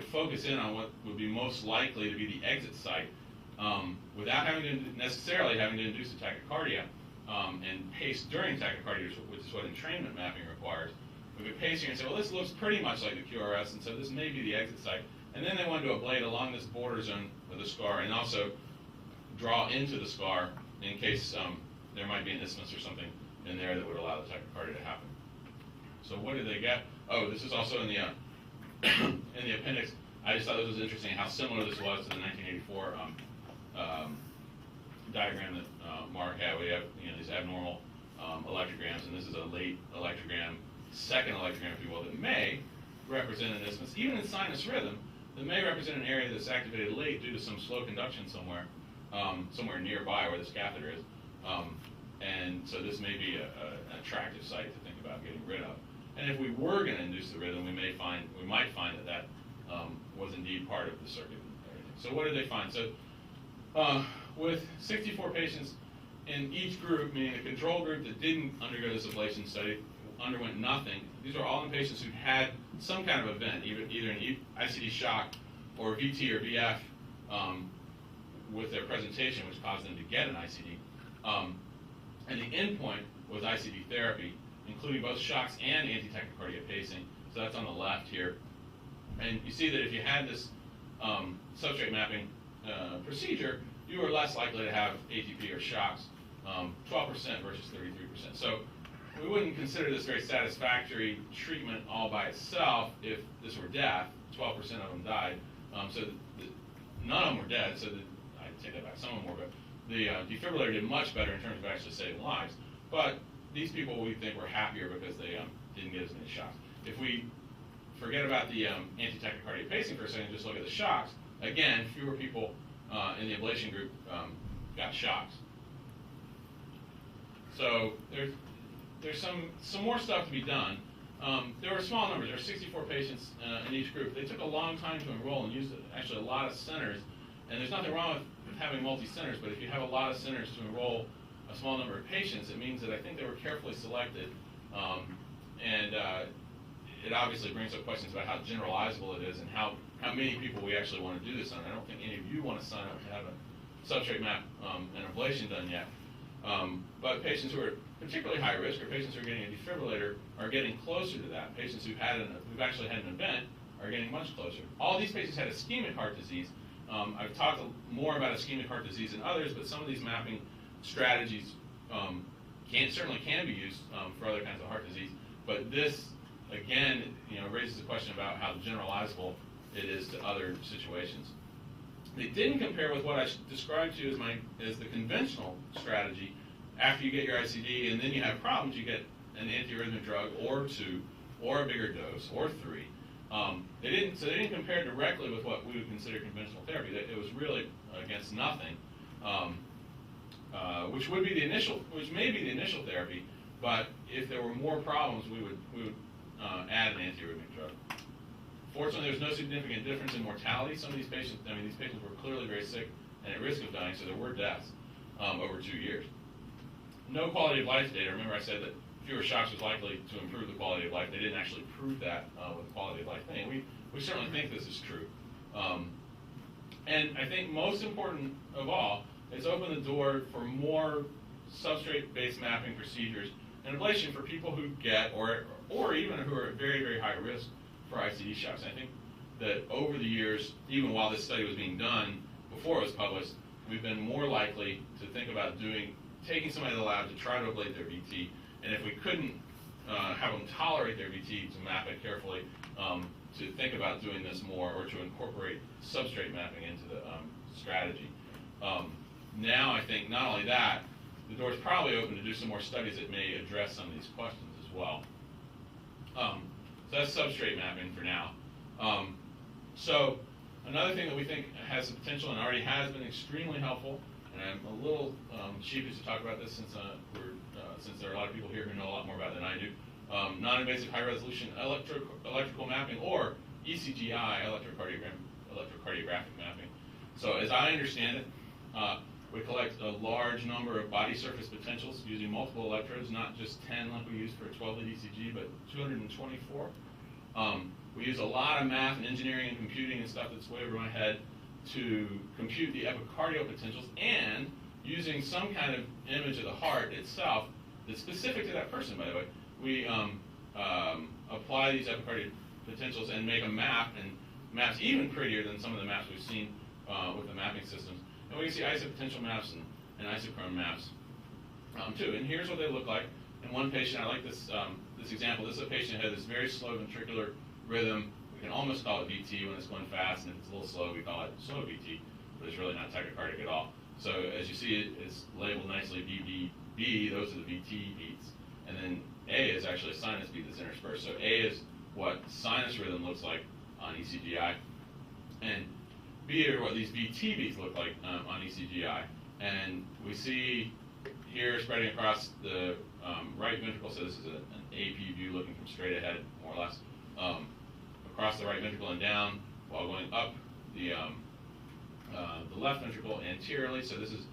focus in on what would be most likely to be the exit site without necessarily having to induce a tachycardia and pace during tachycardia, which is what entrainment mapping requires. We could pace here and say, well, this looks pretty much like the QRS, and so this may be the exit site. And then they wanted to ablate along this border zone of the scar and also draw into the scar in case there might be an isthmus or something in there that would allow the tachycardia to happen. So what did they get? Oh, this is also in the in the appendix. I just thought this was interesting how similar this was to the 1984 diagram that Mark had. We have these abnormal electrograms, and this is a late electrogram, second electrogram, if you will, that may represent an isthmus. Even in sinus rhythm, that may represent an area that's activated late due to some slow conduction somewhere nearby where this catheter is. And so this may be an attractive site to think about getting rid of. And if we were going to induce the rhythm, we might find that was indeed part of the circuit and everything. So what did they find? So with 64 patients in each group, meaning the control group that didn't undergo this ablation study, underwent nothing. These are all in patients who had some kind of event, either an ICD shock or VT or VF with their presentation, which caused them to get an ICD. And the endpoint was ICD therapy, including both shocks and antitachycardia pacing. So that's on the left here. And you see that if you had this substrate mapping procedure, you were less likely to have ATP or shocks, 12% versus 33%. So we wouldn't consider this very satisfactory treatment all by itself if this were death. 12% of them died. None of them were dead, so I'd take that back. Some of them were, but the defibrillator did much better in terms of actually saving lives. But these people we think were happier because they didn't get as many shocks. If we forget about the antitachycardia pacing for a second, just look at the shocks, again, fewer people in the ablation group got shocks. So there's some more stuff to be done. There were small numbers. There were 64 patients in each group. They took a long time to enroll and used actually a lot of centers. And there's nothing wrong with having multi-centers, but if you have a lot of centers to enroll a small number of patients, it means that I think they were carefully selected. it obviously brings up questions about how generalizable it is and how many people we actually want to do this on. I don't think any of you want to sign up to have a substrate map and ablation done yet. But patients who are particularly high risk, or patients who are getting a defibrillator, are getting closer to that. Patients who've actually had an event are getting much closer. All these patients had ischemic heart disease. I've talked more about ischemic heart disease than others, but some of these mapping strategies certainly can be used for other kinds of heart disease. But this, again, raises the question about how generalizable it is to other situations. They didn't compare with what I described to you as the conventional strategy. After you get your ICD and then you have problems, you get an antiarrhythmic drug or two, or a bigger dose, or three. They didn't compare directly with what we would consider conventional therapy. It was really against nothing, which may be the initial therapy. But if there were more problems, we would add an antiarrhythmic drug. Fortunately, there's no significant difference in mortality. Some of these patients, these patients were clearly very sick and at risk of dying, so there were deaths over 2 years. No quality of life data. Remember I said that fewer shocks was likely to improve the quality of life. They didn't actually prove that with the quality of life thing. We certainly think this is true. And I think most important of all, it's opened the door for more substrate-based mapping procedures and ablation for people who get, or even who are at very, very high risk for ICD shocks. I think that over the years, even while this study was being done, before it was published, we've been more likely to think about taking somebody to the lab to try to ablate their VT, and if we couldn't have them tolerate their VT, to map it carefully, to think about doing this more, or to incorporate substrate mapping into the strategy. Now I think not only that, the door's probably open to do some more studies that may address some of these questions as well. So that's substrate mapping for now. So another thing that we think has the potential and already has been extremely helpful, and I'm a little sheepish to talk about this since there are a lot of people here who know a lot more about it than I do. Non-invasive high-resolution electrical mapping, or ECGI, electrocardiographic mapping. So as I understand it, we collect a large number of body surface potentials using multiple electrodes, not just 10 like we use for a 12-lead ECG, but 224. We use a lot of math and engineering and computing and stuff that's way over my head to compute the epicardial potentials, and using some kind of image of the heart itself that's specific to that person, by the way, we apply these epicardial potentials and make a map, and maps even prettier than some of the maps we've seen with the mapping systems. And we can see isopotential maps and isochrone maps too. And here's what they look like. In one patient, I like this example. This is a patient who had this very slow ventricular rhythm. We can almost call it VT when it's going fast, and if it's a little slow, we call it slow VT, but it's really not tachycardic at all. So as you see, it's labeled nicely BBB. Those are the VT beats. And then A is actually a sinus beat that's interspersed. So A is what sinus rhythm looks like on ECGI, and B are what these VT beats look like on ECGI. And we see here spreading across the right ventricle, so this is an AP view looking from straight ahead, more or less, across the right ventricle and down, while going up the left ventricle anteriorly. So this is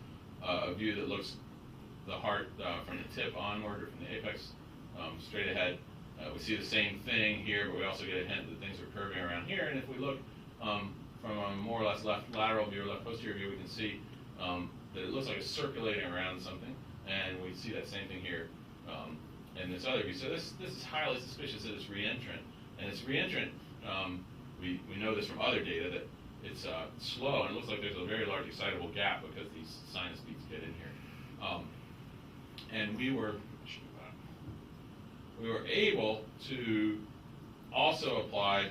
a view that looks the heart from the tip onward, or from the apex straight ahead. We see the same thing here, but we also get a hint that things are curving around here. And if we look from a more or less left lateral view or left posterior view, we can see that it looks like it's circulating around something, and we see that same thing here in this other view. So this is highly suspicious that it's reentrant, and it's reentrant. We know this from other data that it's slow, and it looks like there's a very large excitable gap because these sinus beats get in here. And we were able to also apply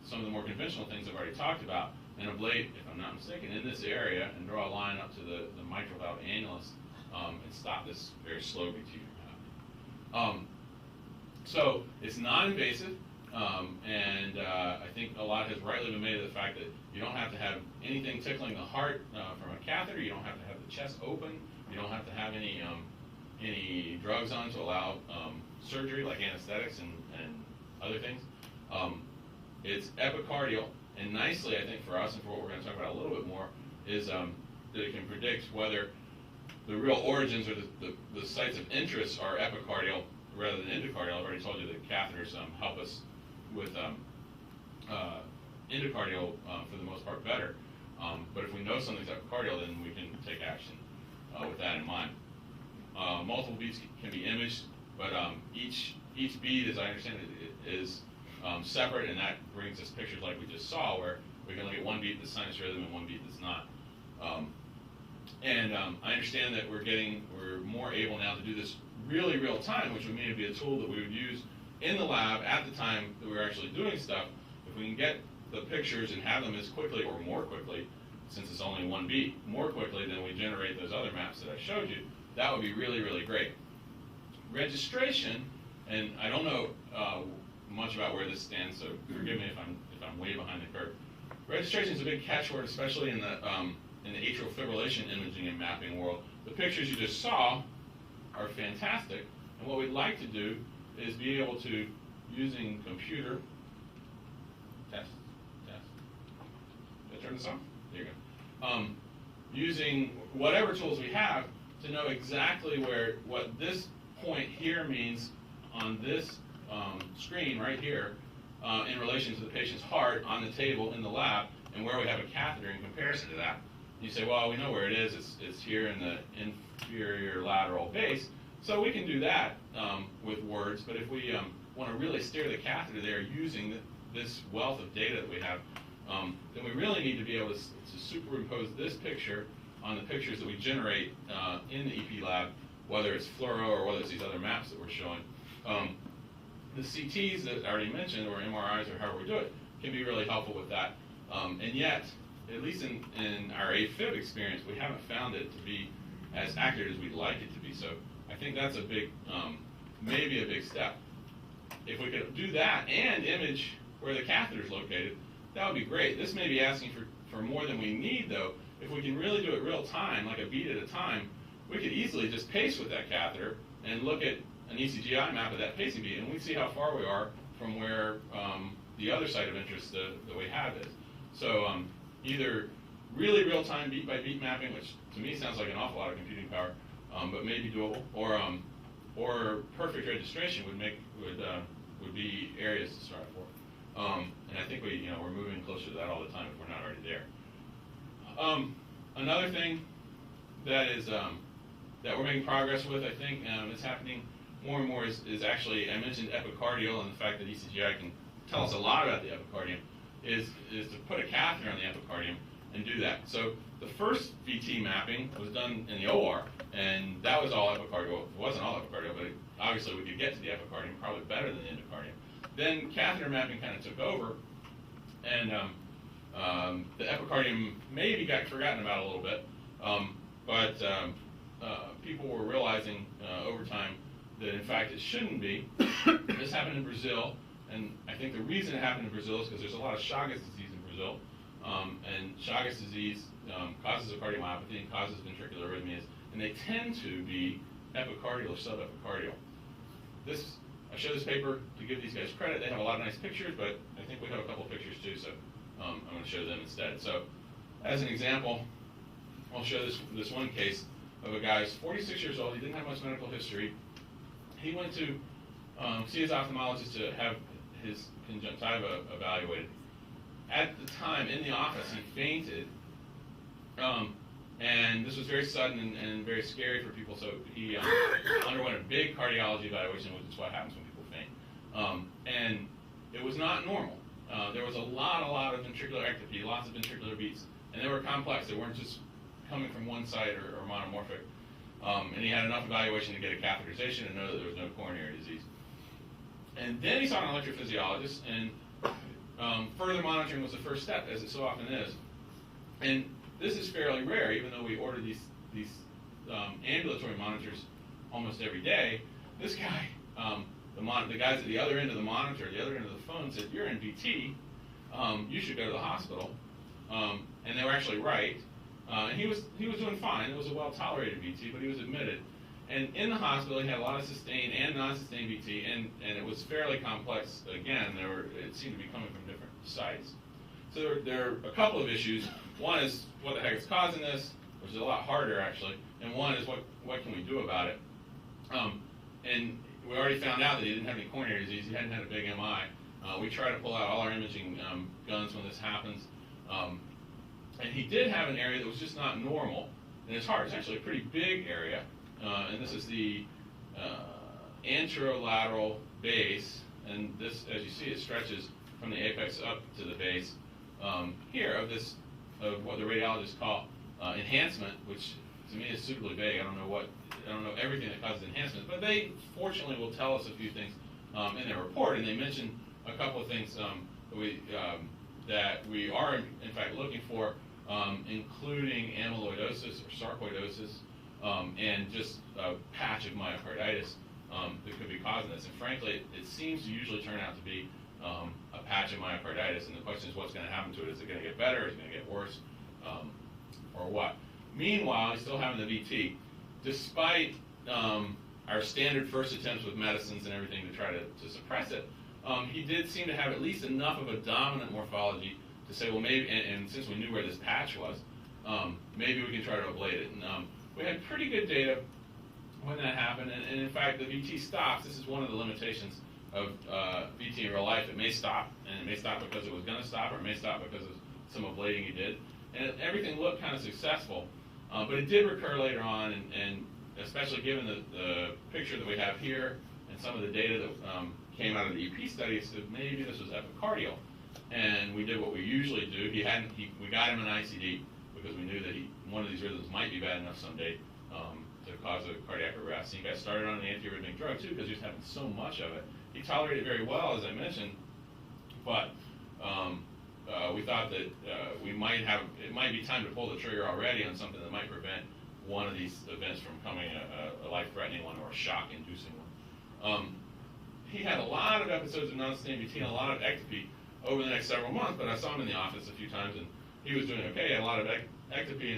some of the more conventional things I've already talked about and ablate, if I'm not mistaken, in this area and draw a line up to the mitral valve annulus and stop this very slow VT from happening. So it's non-invasive, and I think a lot has rightly been made of the fact that you don't have to have anything tickling the heart from a catheter. You don't have to have the chest open. You don't have to have any drugs on to allow surgery, like anesthetics and other things. It's epicardial, and nicely, I think, for us, and for what we're going to talk about a little bit more, is that it can predict whether the real origins or the sites of interest are epicardial rather than endocardial. I've already told you that catheters help us endocardial for the most part better. But if we know something's epicardial, then we can take action with that in mind. Multiple beats can be imaged, but each beat, as I understand it, is separate, and that brings us pictures like we just saw, where we can look at one beat that's sinus rhythm and one beat that's not. I understand that we're more able now to do this really real time, which would mean be a tool that we would use in the lab at the time that we were actually doing stuff. If we can get the pictures and have them as quickly or more quickly, since it's only one beat, more quickly than we generate those other maps that I showed you, that would be really, really great. Registration, and I don't know much about where this stands, so forgive me if I'm way behind the curve. Registration is a big catchword, especially in the atrial fibrillation imaging and mapping world. The pictures you just saw are fantastic, and what we'd like to do is be able to, using computer, test. Did I turn this on? There you go. Using whatever tools we have to know exactly what this point here means on this screen right here in relation to the patient's heart on the table in the lab, and where we have a catheter in comparison to that. You say, well, we know where it is. It's here in the inferior lateral base. So we can do that with words, but if we want to really steer the catheter there using this wealth of data that we have, then we really need to be able to superimpose this picture on the pictures that we generate in the EP lab, whether it's fluoro or whether it's these other maps that we're showing. The CTs that I already mentioned, or MRIs, or however we do it, can be really helpful with that. And yet, at least in our AFib experience, we haven't found it to be as accurate as we'd like it to be. So I think that's a big, maybe a big step. If we could do that and image where the catheter is located, that would be great. This may be asking for more than we need, though. If we can really do it real time, like a beat at a time, we could easily just pace with that catheter and look at an ECGI map of that pacing beat, and we see how far we are from where the other site of interest that we have is. So either really real-time beat-by-beat mapping, which to me sounds like an awful lot of computing power, but may be doable, or perfect registration would be areas to strive for. And I think we're moving closer to that all the time if we're not already there. Another thing that is that we're making progress with, I think, is happening more and more is actually, I mentioned epicardial and the fact that ECGI can tell us a lot about the epicardium, is to put a catheter on the epicardium and do that. So the first VT mapping was done in the OR, and that was all epicardial. It wasn't all epicardial, but obviously we could get to the epicardium probably better than the endocardium. Then catheter mapping kind of took over, and the epicardium maybe got forgotten about a little bit, but people were realizing over time that in fact it shouldn't be. This happened in Brazil, and I think the reason it happened in Brazil is because there's a lot of Chagas disease in Brazil, and Chagas disease causes a cardiomyopathy and causes ventricular arrhythmias, and they tend to be epicardial or subepicardial. I show this paper to give these guys credit. They have a lot of nice pictures, but I think we have a couple of pictures too, so I'm going to show them instead. So as an example, I'll show this one case of a guy who's 46 years old. He didn't have much medical history. He went to see his ophthalmologist to have his conjunctiva evaluated. At the time, in the office, he fainted, and this was very sudden and very scary for people, so he underwent a big cardiology evaluation, which is what happens when people faint. And it was not normal. There was a lot of ventricular ectopy, lots of ventricular beats, and they were complex. They weren't just coming from one side or monomorphic. And he had enough evaluation to get a catheterization and know that there was no coronary disease. And then he saw an electrophysiologist, and further monitoring was the first step, as it so often is. And this is fairly rare, even though we order these ambulatory monitors almost every day. This guy, the guys at the other end of the monitor, the other end of the phone, said, "You're in VT. You should go to the hospital." And they were actually right. And he was doing fine. It was a well-tolerated VT, but he was admitted. And in the hospital, he had a lot of sustained and non-sustained VT, and it was fairly complex. Again, it seemed to be coming from different sites. So there are a couple of issues. One is what the heck is causing this, which is a lot harder actually. And one is what can we do about it? And we already found out that he didn't have any coronary disease. He hadn't had a big MI. We try to pull out all our imaging guns when this happens. And he did have an area that was just not normal in his heart. It's actually a pretty big area. And this is the anterolateral base. And this, as you see, it stretches from the apex up to the base here of what the radiologists call enhancement, which to me is suitably vague. I don't know everything that causes enhancement, but they fortunately will tell us a few things in their report, and they mentioned a couple of things that we are in fact looking for, including amyloidosis or sarcoidosis, and just a patch of myocarditis that could be causing this. And frankly, it seems to usually turn out to be a patch of myocarditis, and the question is what's going to happen to it. Is it going to get better? Is it going to get worse? Or what? Meanwhile, he's still having the VT. Despite our standard first attempts with medicines and everything to try to suppress it, he did seem to have at least enough of a dominant morphology to say, well, maybe, and since we knew where this patch was, maybe we can try to ablate it. And we had pretty good data when that happened, and in fact, the VT stops. This is one of the limitations of VT in real life. It may stop, and it may stop because it was going to stop, or it may stop because of some ablating he did. And everything looked kind of successful, but it did recur later on, and especially given the picture that we have here and some of the data that came out of the EP study, it said maybe this was epicardial. And we did what we usually do. We got him an ICD because we knew that one of these rhythms might be bad enough someday to cause a cardiac arrest. He got started on an antiarrhythmic drug too because he was having so much of it. He tolerated it very well, as I mentioned, but we thought that it might be time to pull the trigger already on something that might prevent one of these events from becoming a life-threatening one or a shock-inducing one. He had a lot of episodes of non-sustained VT and a lot of ectopy over the next several months, but I saw him in the office a few times, and he was doing okay. He had a lot of ectopy,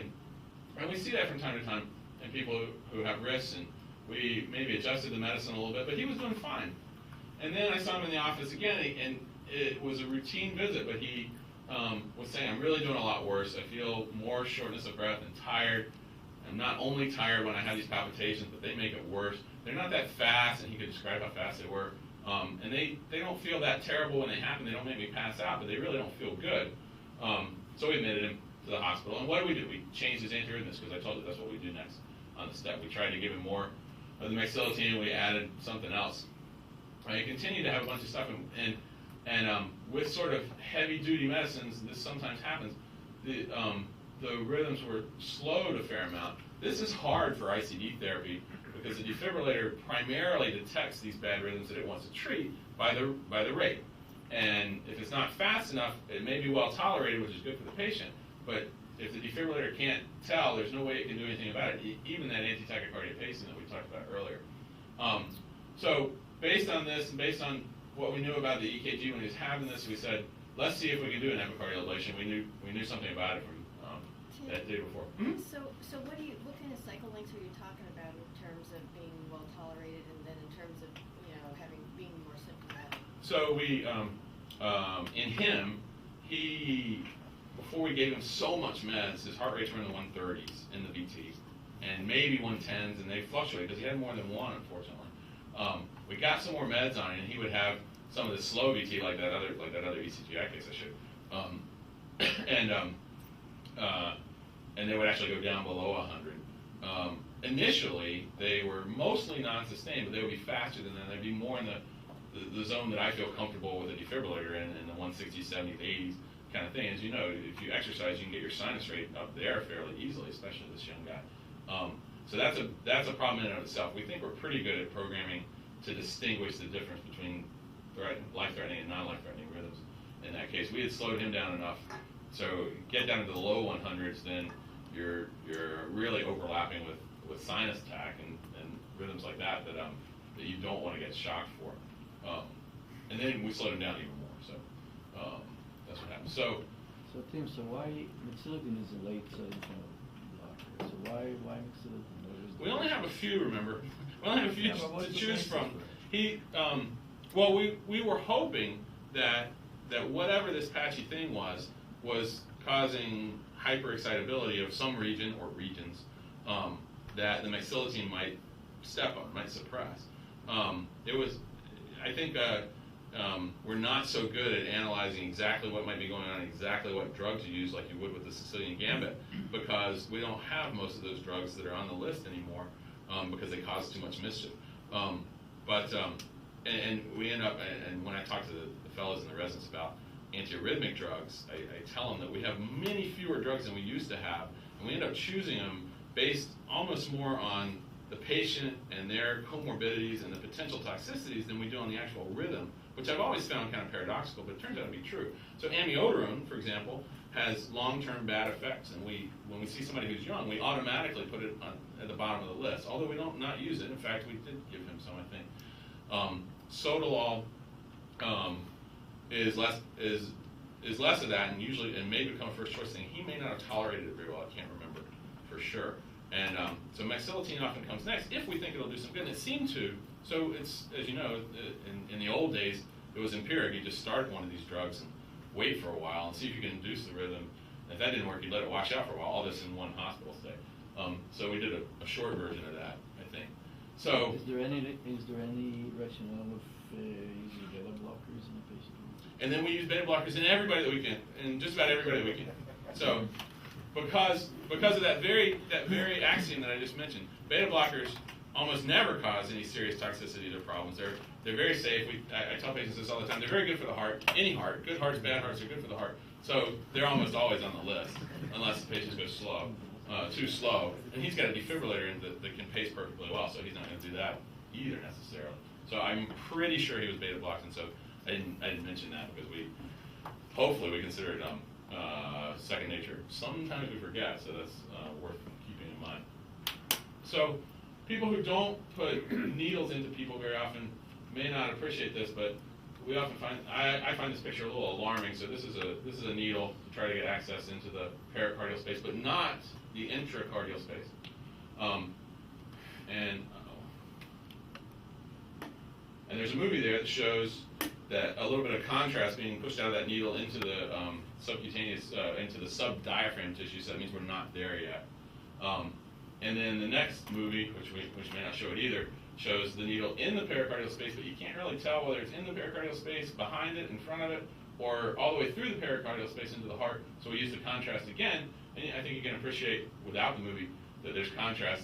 and we see that from time to time in people who have risks, and we maybe adjusted the medicine a little bit, but he was doing fine. And then I saw him in the office again, and it was a routine visit, but he was saying, I'm really doing a lot worse. I feel more shortness of breath and tired. I'm not only tired when I have these palpitations, but they make it worse. They're not that fast, and he could describe how fast they were. And they don't feel that terrible when they happen. They don't make me pass out, but they really don't feel good. So we admitted him to the hospital. And what do? We changed his antiarrhythmics because I told you that's what we do next on the step. We tried to give him more of the maxillotin. We added something else. He continued to have a bunch of stuff, and with sort of heavy-duty medicines, this sometimes happens. The rhythms were slowed a fair amount. This is hard for ICD therapy because the defibrillator primarily detects these bad rhythms that it wants to treat by the rate. And if it's not fast enough, it may be well tolerated, which is good for the patient. But if the defibrillator can't tell, there's no way it can do anything about it, even that antitachycardia pacing that we talked about earlier. So based on this, and based on what we knew about the EKG when he was having this, we said, let's see if we can do an epicardial ablation. We knew something about it from that day before. Mm-hmm. So what kind of cycle lengths are you talking about in terms of being well tolerated, and then in terms of being more symptomatic? So we in him, before we gave him so much meds, his heart rates were in the 130s in the VT, and maybe 110s, and they fluctuated because he had more than one, unfortunately. We got some more meds on it, and he would have some of the slow VT like that other ECGI case I showed, and they would actually go down below 100. Initially, they were mostly non-sustained, but they would be faster than that. They'd be more in the zone that I feel comfortable with a defibrillator in the 160s, 70s, 80s kind of thing. As you know, if you exercise, you can get your sinus rate up there fairly easily, especially this young guy. So that's a problem in and of itself. We think we're pretty good at programming to distinguish the difference between life-threatening and non-life-threatening rhythms. In that case, we had slowed him down enough. So get down into the low 100s, then you're really overlapping with sinus attack and rhythms like that you don't want to get shocked for. And then we slowed him down even more. So that's what happened. So Tim, why maxillotin is a late blocker? So why maxillotin? We only have a few, remember? We only have a few to choose from. We were hoping that whatever this patchy thing was causing hyperexcitability of some region or regions that the maxillotin might step on, might suppress. It was, I think, we're not so good at analyzing exactly what might be going on, exactly what drugs you use, like you would with the Sicilian Gambit, because we don't have most of those drugs that are on the list anymore, because they cause too much mischief. And we end up, and when I talk to the fellows and the residents about antiarrhythmic drugs, I tell them that we have many fewer drugs than we used to have, and we end up choosing them based almost more on the patient and their comorbidities and the potential toxicities than we do on the actual rhythm, which I've always found kind of paradoxical, but it turns out to be true. So amiodarone, for example, has long-term bad effects, and when we see somebody who's young, we automatically put it at the bottom of the list, although we don't not use it. In fact, we did give him some, I think. Sotalol is less of that, and may become a first choice thing. He may not have tolerated it very well. I can't remember for sure. And so maxillatine often comes next if we think it'll do some good. And it seemed to. So it's, as you know, in the old days, it was empiric. You just start one of these drugs and wait for a while and see if you can induce the rhythm. If that didn't work, you let it wash out for a while. All this in one hospital stay. So we did a short version of that, I think. So is there any rationale of using beta blockers in a patient? And then we use beta blockers in everybody that we can, in just about everybody that we can. So because of that very axiom that I just mentioned, beta blockers almost never cause any serious toxicities or problems. They're very safe. I tell patients this all the time. They're very good for the heart. Any heart, good hearts, bad hearts are good for the heart. So they're almost always on the list, unless the patients go slow, too slow. And he's got a defibrillator that can pace perfectly well, so he's not going to do that either necessarily. So I'm pretty sure he was beta blocked, and so I didn't mention that because hopefully we consider it second nature. Sometimes we forget, so that's worth keeping in mind. So people who don't put needles into people very often may not appreciate this, but we often find, I find this picture a little alarming. So this is a needle to try to get access into the pericardial space, but not the intracardial space. And there's a movie there that shows that a little bit of contrast being pushed out of that needle into the subcutaneous, into the subdiaphragm tissue, so that means we're not there yet. And then the next movie, which may not show it either, shows the needle in the pericardial space, but you can't really tell whether it's in the pericardial space, behind it, in front of it, or all the way through the pericardial space into the heart. So we use the contrast again, and I think you can appreciate, without the movie, that there's contrast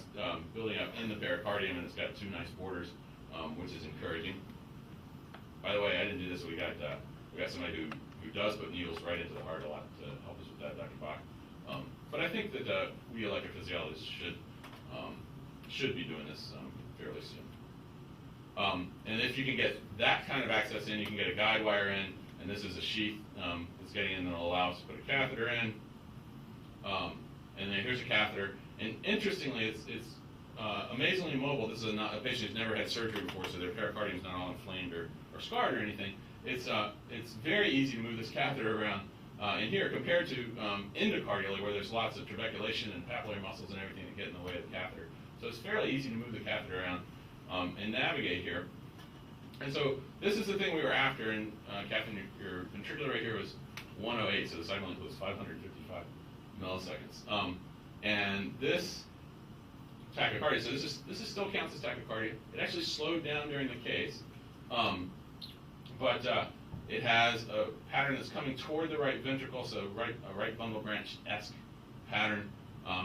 building up in the pericardium, and it's got two nice borders, which is encouraging. By the way, I didn't do this. We got somebody who does put needles right into the heart a lot to help us with that, Dr. Bach. But I think that we electrophysiologists should be doing this fairly soon. And if you can get that kind of access in, you can get a guide wire in, and this is a sheath that's getting in that will allow us to put a catheter in. And then here's a catheter. And interestingly, it's amazingly mobile. This is a patient who's never had surgery before, so their pericardium is not all inflamed or scarred or anything. It's very easy to move this catheter around in here compared to endocardially, where there's lots of trabeculation and papillary muscles and everything that get in the way of the catheter. So it's fairly easy to move the catheter around and navigate here. And so this is the thing we were after, and Catherine, your ventricular rate here was 108, so the cycle length was 555 milliseconds. And this tachycardia, so this is still counts as tachycardia. It actually slowed down during the case, but it has a pattern that's coming toward the right ventricle, so a right bundle branch-esque pattern,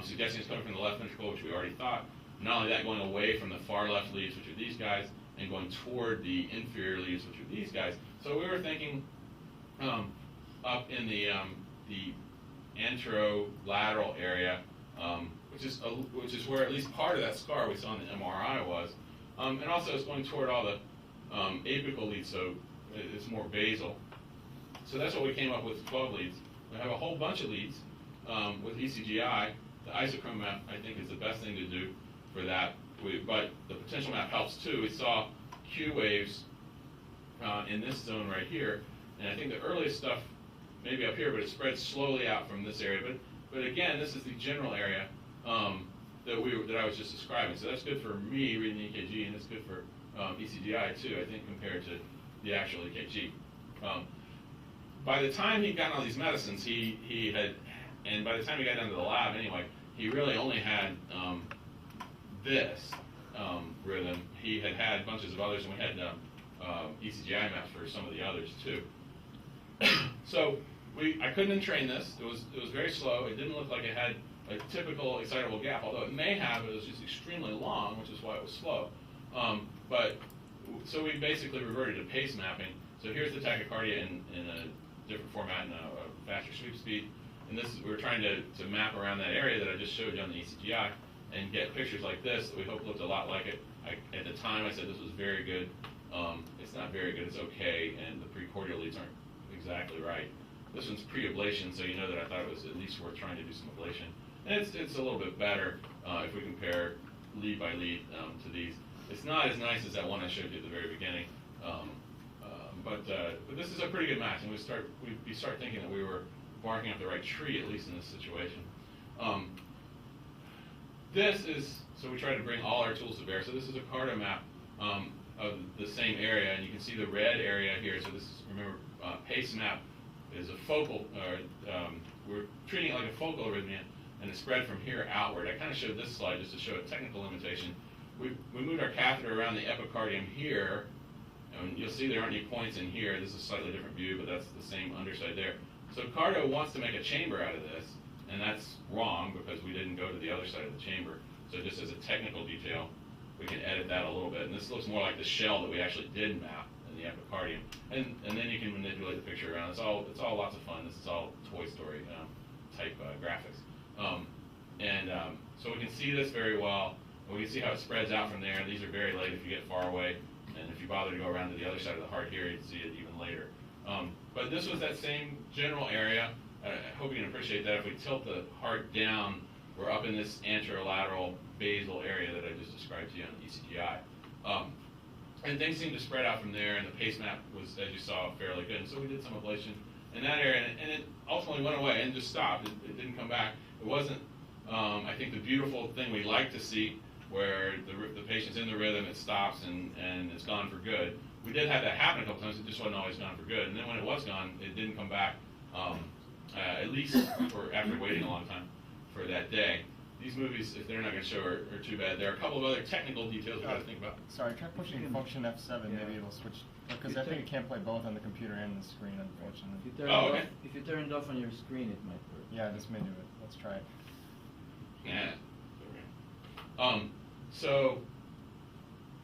suggesting it's coming from the left ventricle, which we already thought. Not only that, going away from the far left leads, which are these guys, and going toward the inferior leads, which are these guys. So we were thinking up in the anterolateral area, which is where at least part of that scar we saw in the MRI was, and also it's going toward all the apical leads, so it's more basal. So that's what we came up with, 12 leads. We have a whole bunch of leads with ECGI. The isochrone map, I think, is the best thing to do for that. But the potential map helps too. We saw Q waves in this zone right here, and I think the earliest stuff maybe up here, but it spreads slowly out from this area. But again, this is the general area that I was just describing. So that's good for me reading the EKG, and it's good for ECGI too, I think, compared to the actual EKG. By the time he got all these medicines, he had, and by the time he got down to the lab anyway, he really only had this rhythm. He had bunches of others, and we had ECGI maps for some of the others too. So I couldn't entrain this. It was very slow. It didn't look like it had a typical excitable gap, although it may have. It was just extremely long, which is why it was slow. So we basically reverted to pace mapping. So here's the tachycardia in a different format, in a faster sweep speed. And we were trying to map around that area that I just showed you on the ECGI and get pictures like this that we hope looked a lot like it. At the time, I said this was very good. It's not very good. It's okay, and the precordial leads aren't exactly right. This one's pre-ablation, so you know that I thought it was at least worth trying to do some ablation. And it's a little bit better if we compare lead by lead to these. It's not as nice as that one I showed you at the very beginning, but this is a pretty good match, and we start thinking that we were barking up the right tree, at least in this situation. So we try to bring all our tools to bear. So this is a CARTO map of the same area, and you can see the red area here. So this is, remember, pace map is a focal, we're treating it like a focal arrhythmia, and it's spread from here outward. I kind of showed this slide just to show a technical limitation. We moved our catheter around the epicardium here, and you'll see there aren't any points in here. This is a slightly different view, but that's the same underside there. So CARTO wants to make a chamber out of this, and that's wrong because we didn't go to the other side of the chamber. So just as a technical detail, we can edit that a little bit. And this looks more like the shell that we actually did map in the epicardium. And then you can manipulate the picture around. It's all lots of fun. This is all Toy Story type graphics. So we can see this very well. And we can see how it spreads out from there. These are very late if you get far away. And if you bother to go around to the other side of the heart here, you'd see it even later. But this was that same general area. I hope you can appreciate that. If we tilt the heart down, we're up in this anterolateral basal area that I just described to you on the ECGI. And things seemed to spread out from there, and the pace map was, as you saw, fairly good. And so we did some ablation in that area, and it ultimately went away and just stopped. It didn't come back. It wasn't, I think, the beautiful thing we like to see, where the patient's in the rhythm, it stops, and it's gone for good. We did have that happen a couple times. It just wasn't always gone for good. And then when it was gone, it didn't come back, at least after waiting a long time for that day. These movies, if they're not going to show, are too bad. There are a couple of other technical details we got to think about. Sorry, try pushing function F7. Yeah. Maybe it'll switch. Because I think it can't play both on the computer and the screen, unfortunately. If you turn it off on your screen, it might work. Yeah, this may do it. Let's try it. Yeah. So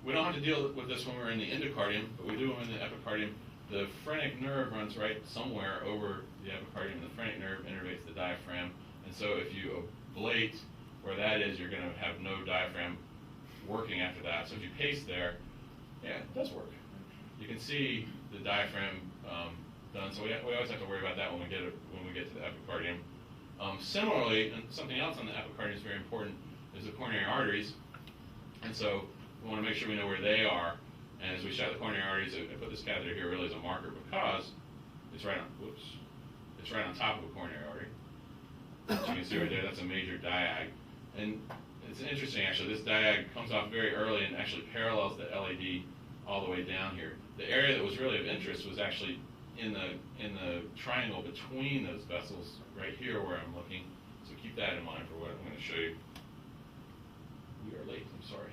we don't have to deal with this when we're in the endocardium, but we do when we're in the epicardium. The phrenic nerve runs right somewhere over the epicardium. The phrenic nerve innervates the diaphragm, and so if you ablate where that is, you're going to have no diaphragm working after that. So if you pace there, yeah, it does work. You can see the diaphragm done. So we always have to worry about that when we get to the epicardium. Similarly, and something else on the epicardium is very important, is the coronary arteries. And so we want to make sure we know where they are. And as we shot the coronary arteries, I put this catheter here really as a marker because it's right on top of a coronary artery. As you can see right there, that's a major diag. And it's interesting, actually. This diag comes off very early and actually parallels the LAD all the way down here. The area that was really of interest was actually in the triangle between those vessels right here where I'm looking. So keep that in mind for what I'm going to show you. We are late, I'm sorry.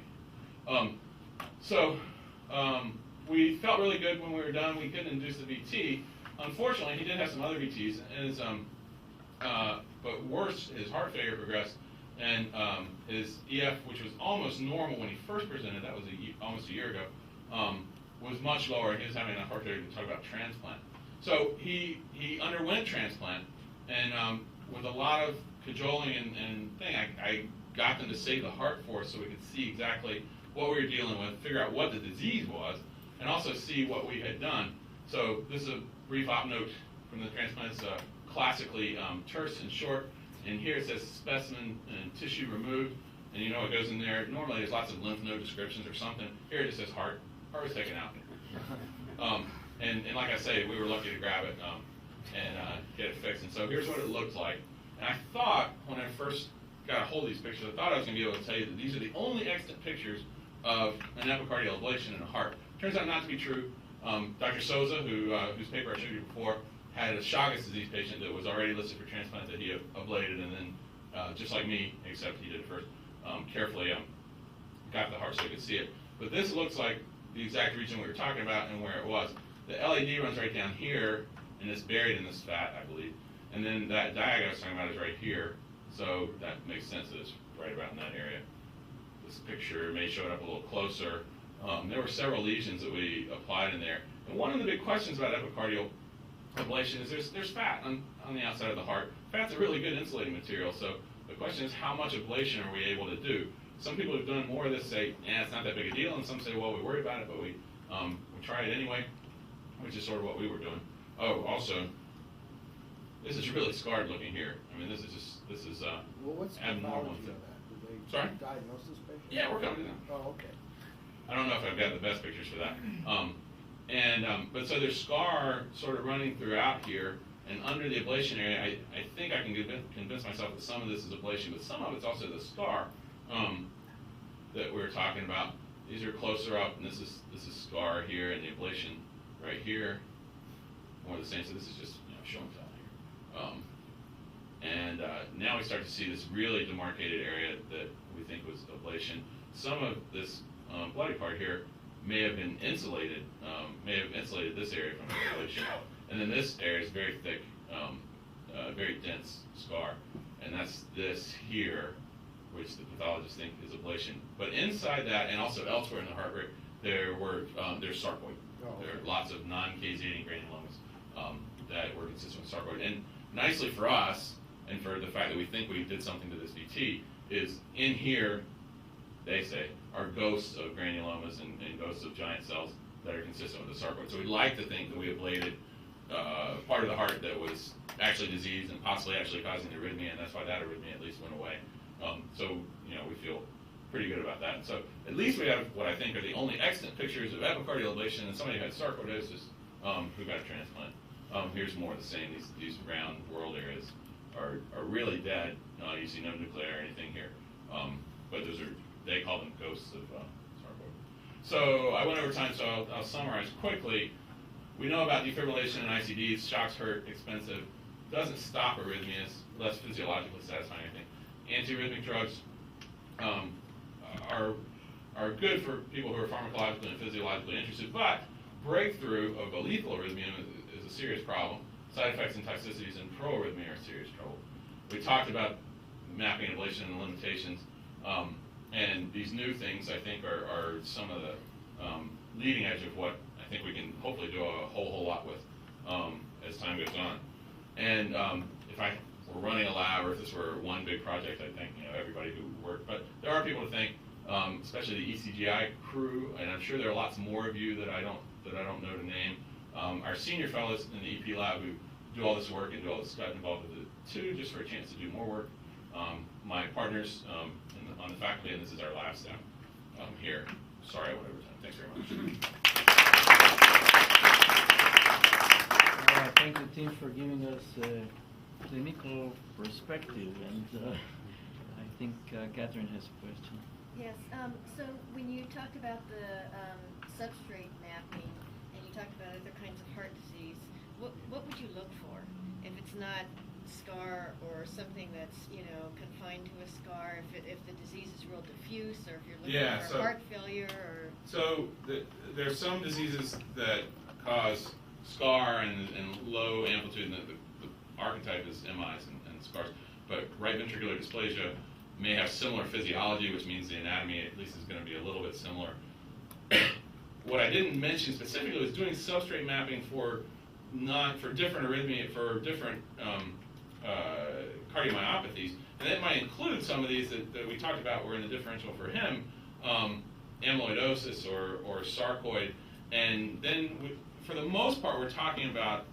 We felt really good when we were done. We couldn't induce the VT. Unfortunately, he did have some other VTs, and but worse, his heart failure progressed, and his EF, which was almost normal when he first presented, that was almost a year ago, was much lower. He was having enough heart failure to talk about transplant. So he underwent transplant, and with a lot of cajoling and thing, I got them to save the heart for us so we could see exactly what we were dealing with, figure out what the disease was, and also see what we had done. So this is a brief op note from the transplant. It's classically terse and short, and here it says specimen and tissue removed, and you know what goes in there. Normally there's lots of lymph node descriptions or something. Here it just says heart. Heart was taken out. And like I say, we were lucky to grab it and get it fixed. And so here's what it looked like. And I thought when I first got a hold of these pictures, I thought I was going to be able to tell you that these are the only extant pictures of an epicardial ablation in a heart. Turns out not to be true. Dr. Souza, whose paper I showed you before, had a Chagas disease patient that was already listed for transplant that he ablated, and then, just like me, except he did it first, carefully got the heart so he could see it. But this looks like the exact region we were talking about and where it was. The LAD runs right down here, and it's buried in this fat, I believe. And then that diag I was talking about is right here, so that makes sense that it's right about in that area. This picture may show it up a little closer. There were several lesions that we applied in there. And one of the big questions about epicardial ablation is there's fat on the outside of the heart. Fat's a really good insulating material, so the question is how much ablation are we able to do? Some people who've done more of this say, it's not that big a deal, and some say, well, we worry about it, but we try it anyway, which is sort of what we were doing. Oh, also, this is really scarred looking here. I mean, this is Well, what's the abnormal. pathology of that? Did they Sorry? diagnose this patient? Yeah, we're coming to that. Oh, okay. I don't know if I've got the best pictures for that. But so there's scar sort of running throughout here, and under the ablation area, I think I can convince myself that some of this is ablation, but some of it's also the scar that we were talking about. These are closer up, and this is scar here, and the ablation right here, more the same. So this is just showing down here. Now we start to see this really demarcated area that we think was ablation. Some of this bloody part here may have been insulated, may have insulated this area from ablation. And then this area is very thick, very dense scar. And that's this here, which the pathologists think is ablation. But inside that, and also elsewhere in the heart rate, there's sarcoid. Oh, okay. There are lots of non-caseating granulomas that were consistent with sarcoid. And nicely for us, and for the fact that we think we did something to this VT, is in here, they say, are ghosts of granulomas and ghosts of giant cells that are consistent with the sarcoid. So we'd like to think that we ablated part of the heart that was actually diseased and possibly actually causing the arrhythmia, and that's why that arrhythmia at least went away. So we feel pretty good about that. And so at least we have what I think are the only extant pictures of epicardial ablation and somebody who had sarcoidosis who got a transplant. Here's more of the same. These round whorled areas are really dead. You see no nuclei or anything here. But they call them ghosts of sarcoid. So I went over time, so I'll summarize quickly. We know about defibrillation and ICDs. Shocks hurt, expensive, doesn't stop arrhythmias, less physiologically satisfying, I think. Antiarrhythmic drugs are good for people who are pharmacologically and physiologically interested, but breakthrough of a lethal arrhythmia is a serious problem. Side effects and toxicities in proarrhythmia are serious trouble. We talked about mapping and ablation and limitations, and these new things I think are some of the leading edge of what I think we can hopefully do a whole lot with as time goes on. And if I were running a lab, or if this were one big project, I think everybody who worked. But there are people to thank, especially the ECGI crew, and I'm sure there are lots more of you that I don't know to name. Our senior fellows in the EP lab who do all this work and do all this got involved with it too, just for a chance to do more work. My partners on the faculty, and this is our lab staff here. Sorry I went over time. Thanks very much. Thank you, team, for giving us a clinical perspective, and I think Catherine has a question. Yes, so when you talked about the substrate mapping, and you talked about other kinds of heart disease, what would you look for if it's not scar or something that's confined to a scar? If the disease is real diffuse, or if you're looking for heart failure, or so there's some diseases that cause scar and low amplitude, and the archetype is MIs and scars. But right ventricular dysplasia may have similar physiology, which means the anatomy at least is going to be a little bit similar. What I didn't mention specifically was doing substrate mapping for different arrhythmia, for different cardiomyopathies, and that might include some of these that we talked about were in the differential for him, amyloidosis or sarcoid, and then for the most part we're talking about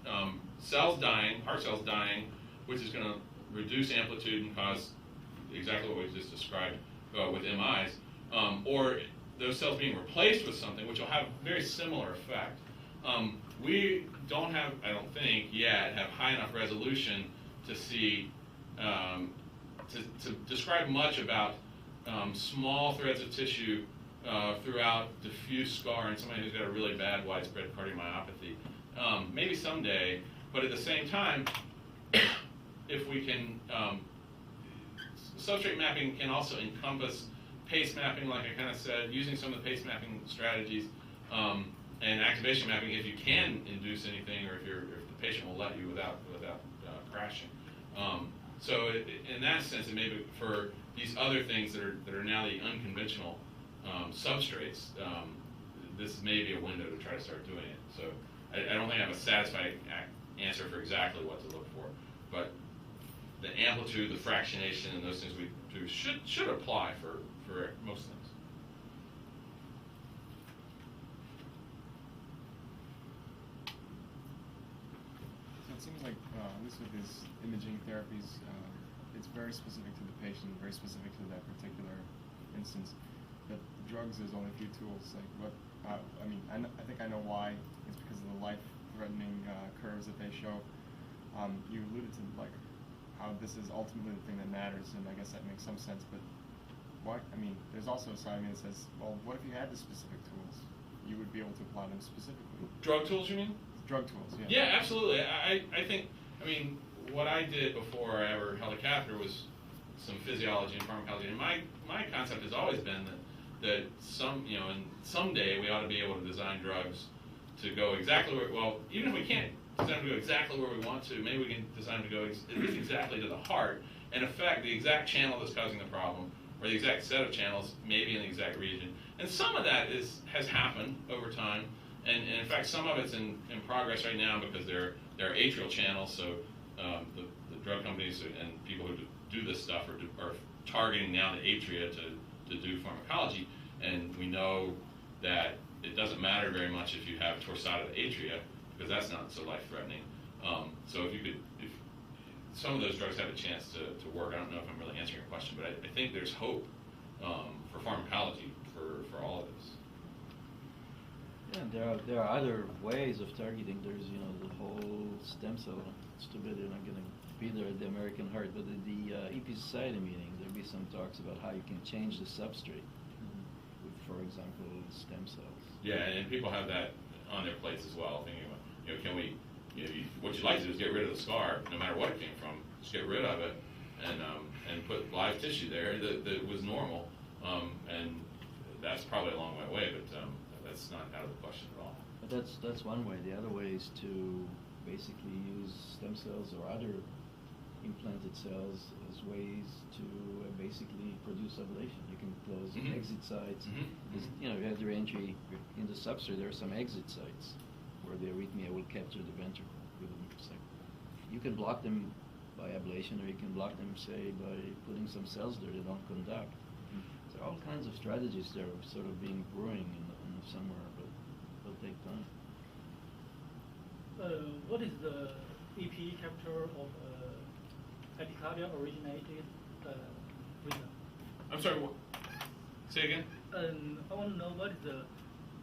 cells dying, heart cells dying, which is going to reduce amplitude and cause exactly what we just described with MIs, or those cells being replaced with something which will have a very similar effect. We don't have, I don't think yet, have high enough resolution to see, to describe much about small threads of tissue throughout diffuse scar in somebody who's got a really bad widespread cardiomyopathy. Maybe someday, but at the same time, if we can, substrate mapping can also encompass pace mapping, like I kind of said, using some of the pace mapping strategies And activation mapping, if you can induce anything, or if the patient will let you without crashing. So in that sense, it may be for these other things that are now the unconventional substrates. This may be a window to try to start doing it. So I don't think I have a satisfying answer for exactly what to look for, but the amplitude, the fractionation, and those things we do should apply for most things. So it seems like, at least with these imaging therapies, it's very specific to the patient, very specific to that particular instance. That drugs, there's only a few tools. Like what? I mean, I think I know why. It's because of the life-threatening curves that they show. You alluded to like how this is ultimately the thing that matters, and I guess that makes some sense. But what? I mean, there's also a side of me that says, well, what if you had the specific tools? You would be able to apply them specifically. Drug tools, you mean? Drug tools, yeah. Yeah, absolutely. I think, I mean, what I did before I ever held a catheter was some physiology and pharmacology. And my concept has always been that and someday we ought to be able to design drugs to go exactly where, well, even if we can't design them to go exactly where we want to, maybe we can design them to go at least exactly to the heart and affect the exact channel that's causing the problem, or the exact set of channels, maybe in the exact region. And some of that has happened over time. And in fact, some of it's in progress right now because there are atrial channels. So the drug companies and people who do this stuff are targeting now the atria to do pharmacology. And we know that it doesn't matter very much if you have torsada of the atria, because that's not so life-threatening. So if some of those drugs have a chance to work. I don't know if I'm really answering your question, but I think there's hope for pharmacology for all of this. Yeah, there are other ways of targeting. There's the whole stem cell. It's too bad they're not going to be there at the American Heart, but at the EP Society meeting, there'll be some talks about how you can change the substrate with, for example, stem cells. Yeah, and people have that on their plates as well, thinking about, can we, what you'd like to do is get rid of the scar, no matter what it came from. Just get rid of it and put live tissue there that was normal, and that's probably a long way away, but that's not out of the question at all. But that's one way. The other way is to basically use stem cells or other implanted cells as ways to basically produce ablation. You can close exit sites. You have the reentry in the substrate. There are some exit sites where the arrhythmia will capture the ventricle. So you can block them by ablation, or you can block them, say, by putting some cells there that don't conduct. There are all kinds of strategies that are sort of being brewing in somewhere, but they'll take time. What is the EP capture of tachycardia originated rhythm? I'm sorry, what? Say again? I want to know what is the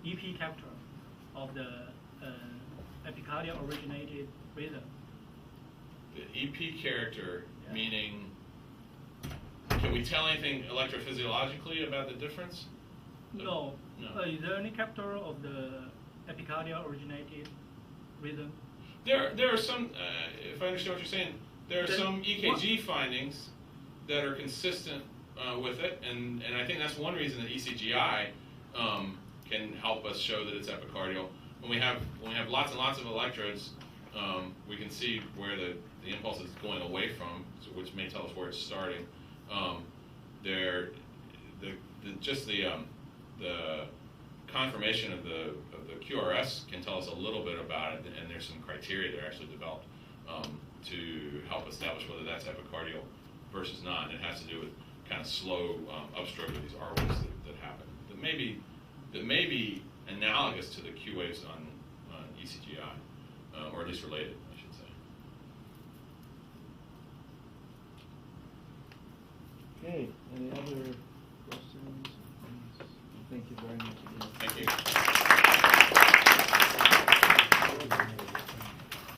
EP capture of the tachycardia originated rhythm. The EP character, meaning, can we tell anything electrophysiologically about the difference? No. No. Is there any capture of the tachycardia originated rhythm? There are some, if I understand what you're saying, there are some EKG findings that are consistent with it, and I think that's one reason that ECGI can help us show that it's epicardial. When we have lots and lots of electrodes, we can see where the impulse is going away from, which may tell us where it's starting. The confirmation of the QRS can tell us a little bit about it, and there's some criteria that are actually developed to help establish whether that's epicardial versus not. And it has to do with kind of slow upstroke of these R waves that happen. That may be analogous to the Q waves on ECGI, or at least related, I should say. Okay, any other questions? Thank you very much again. Thank you.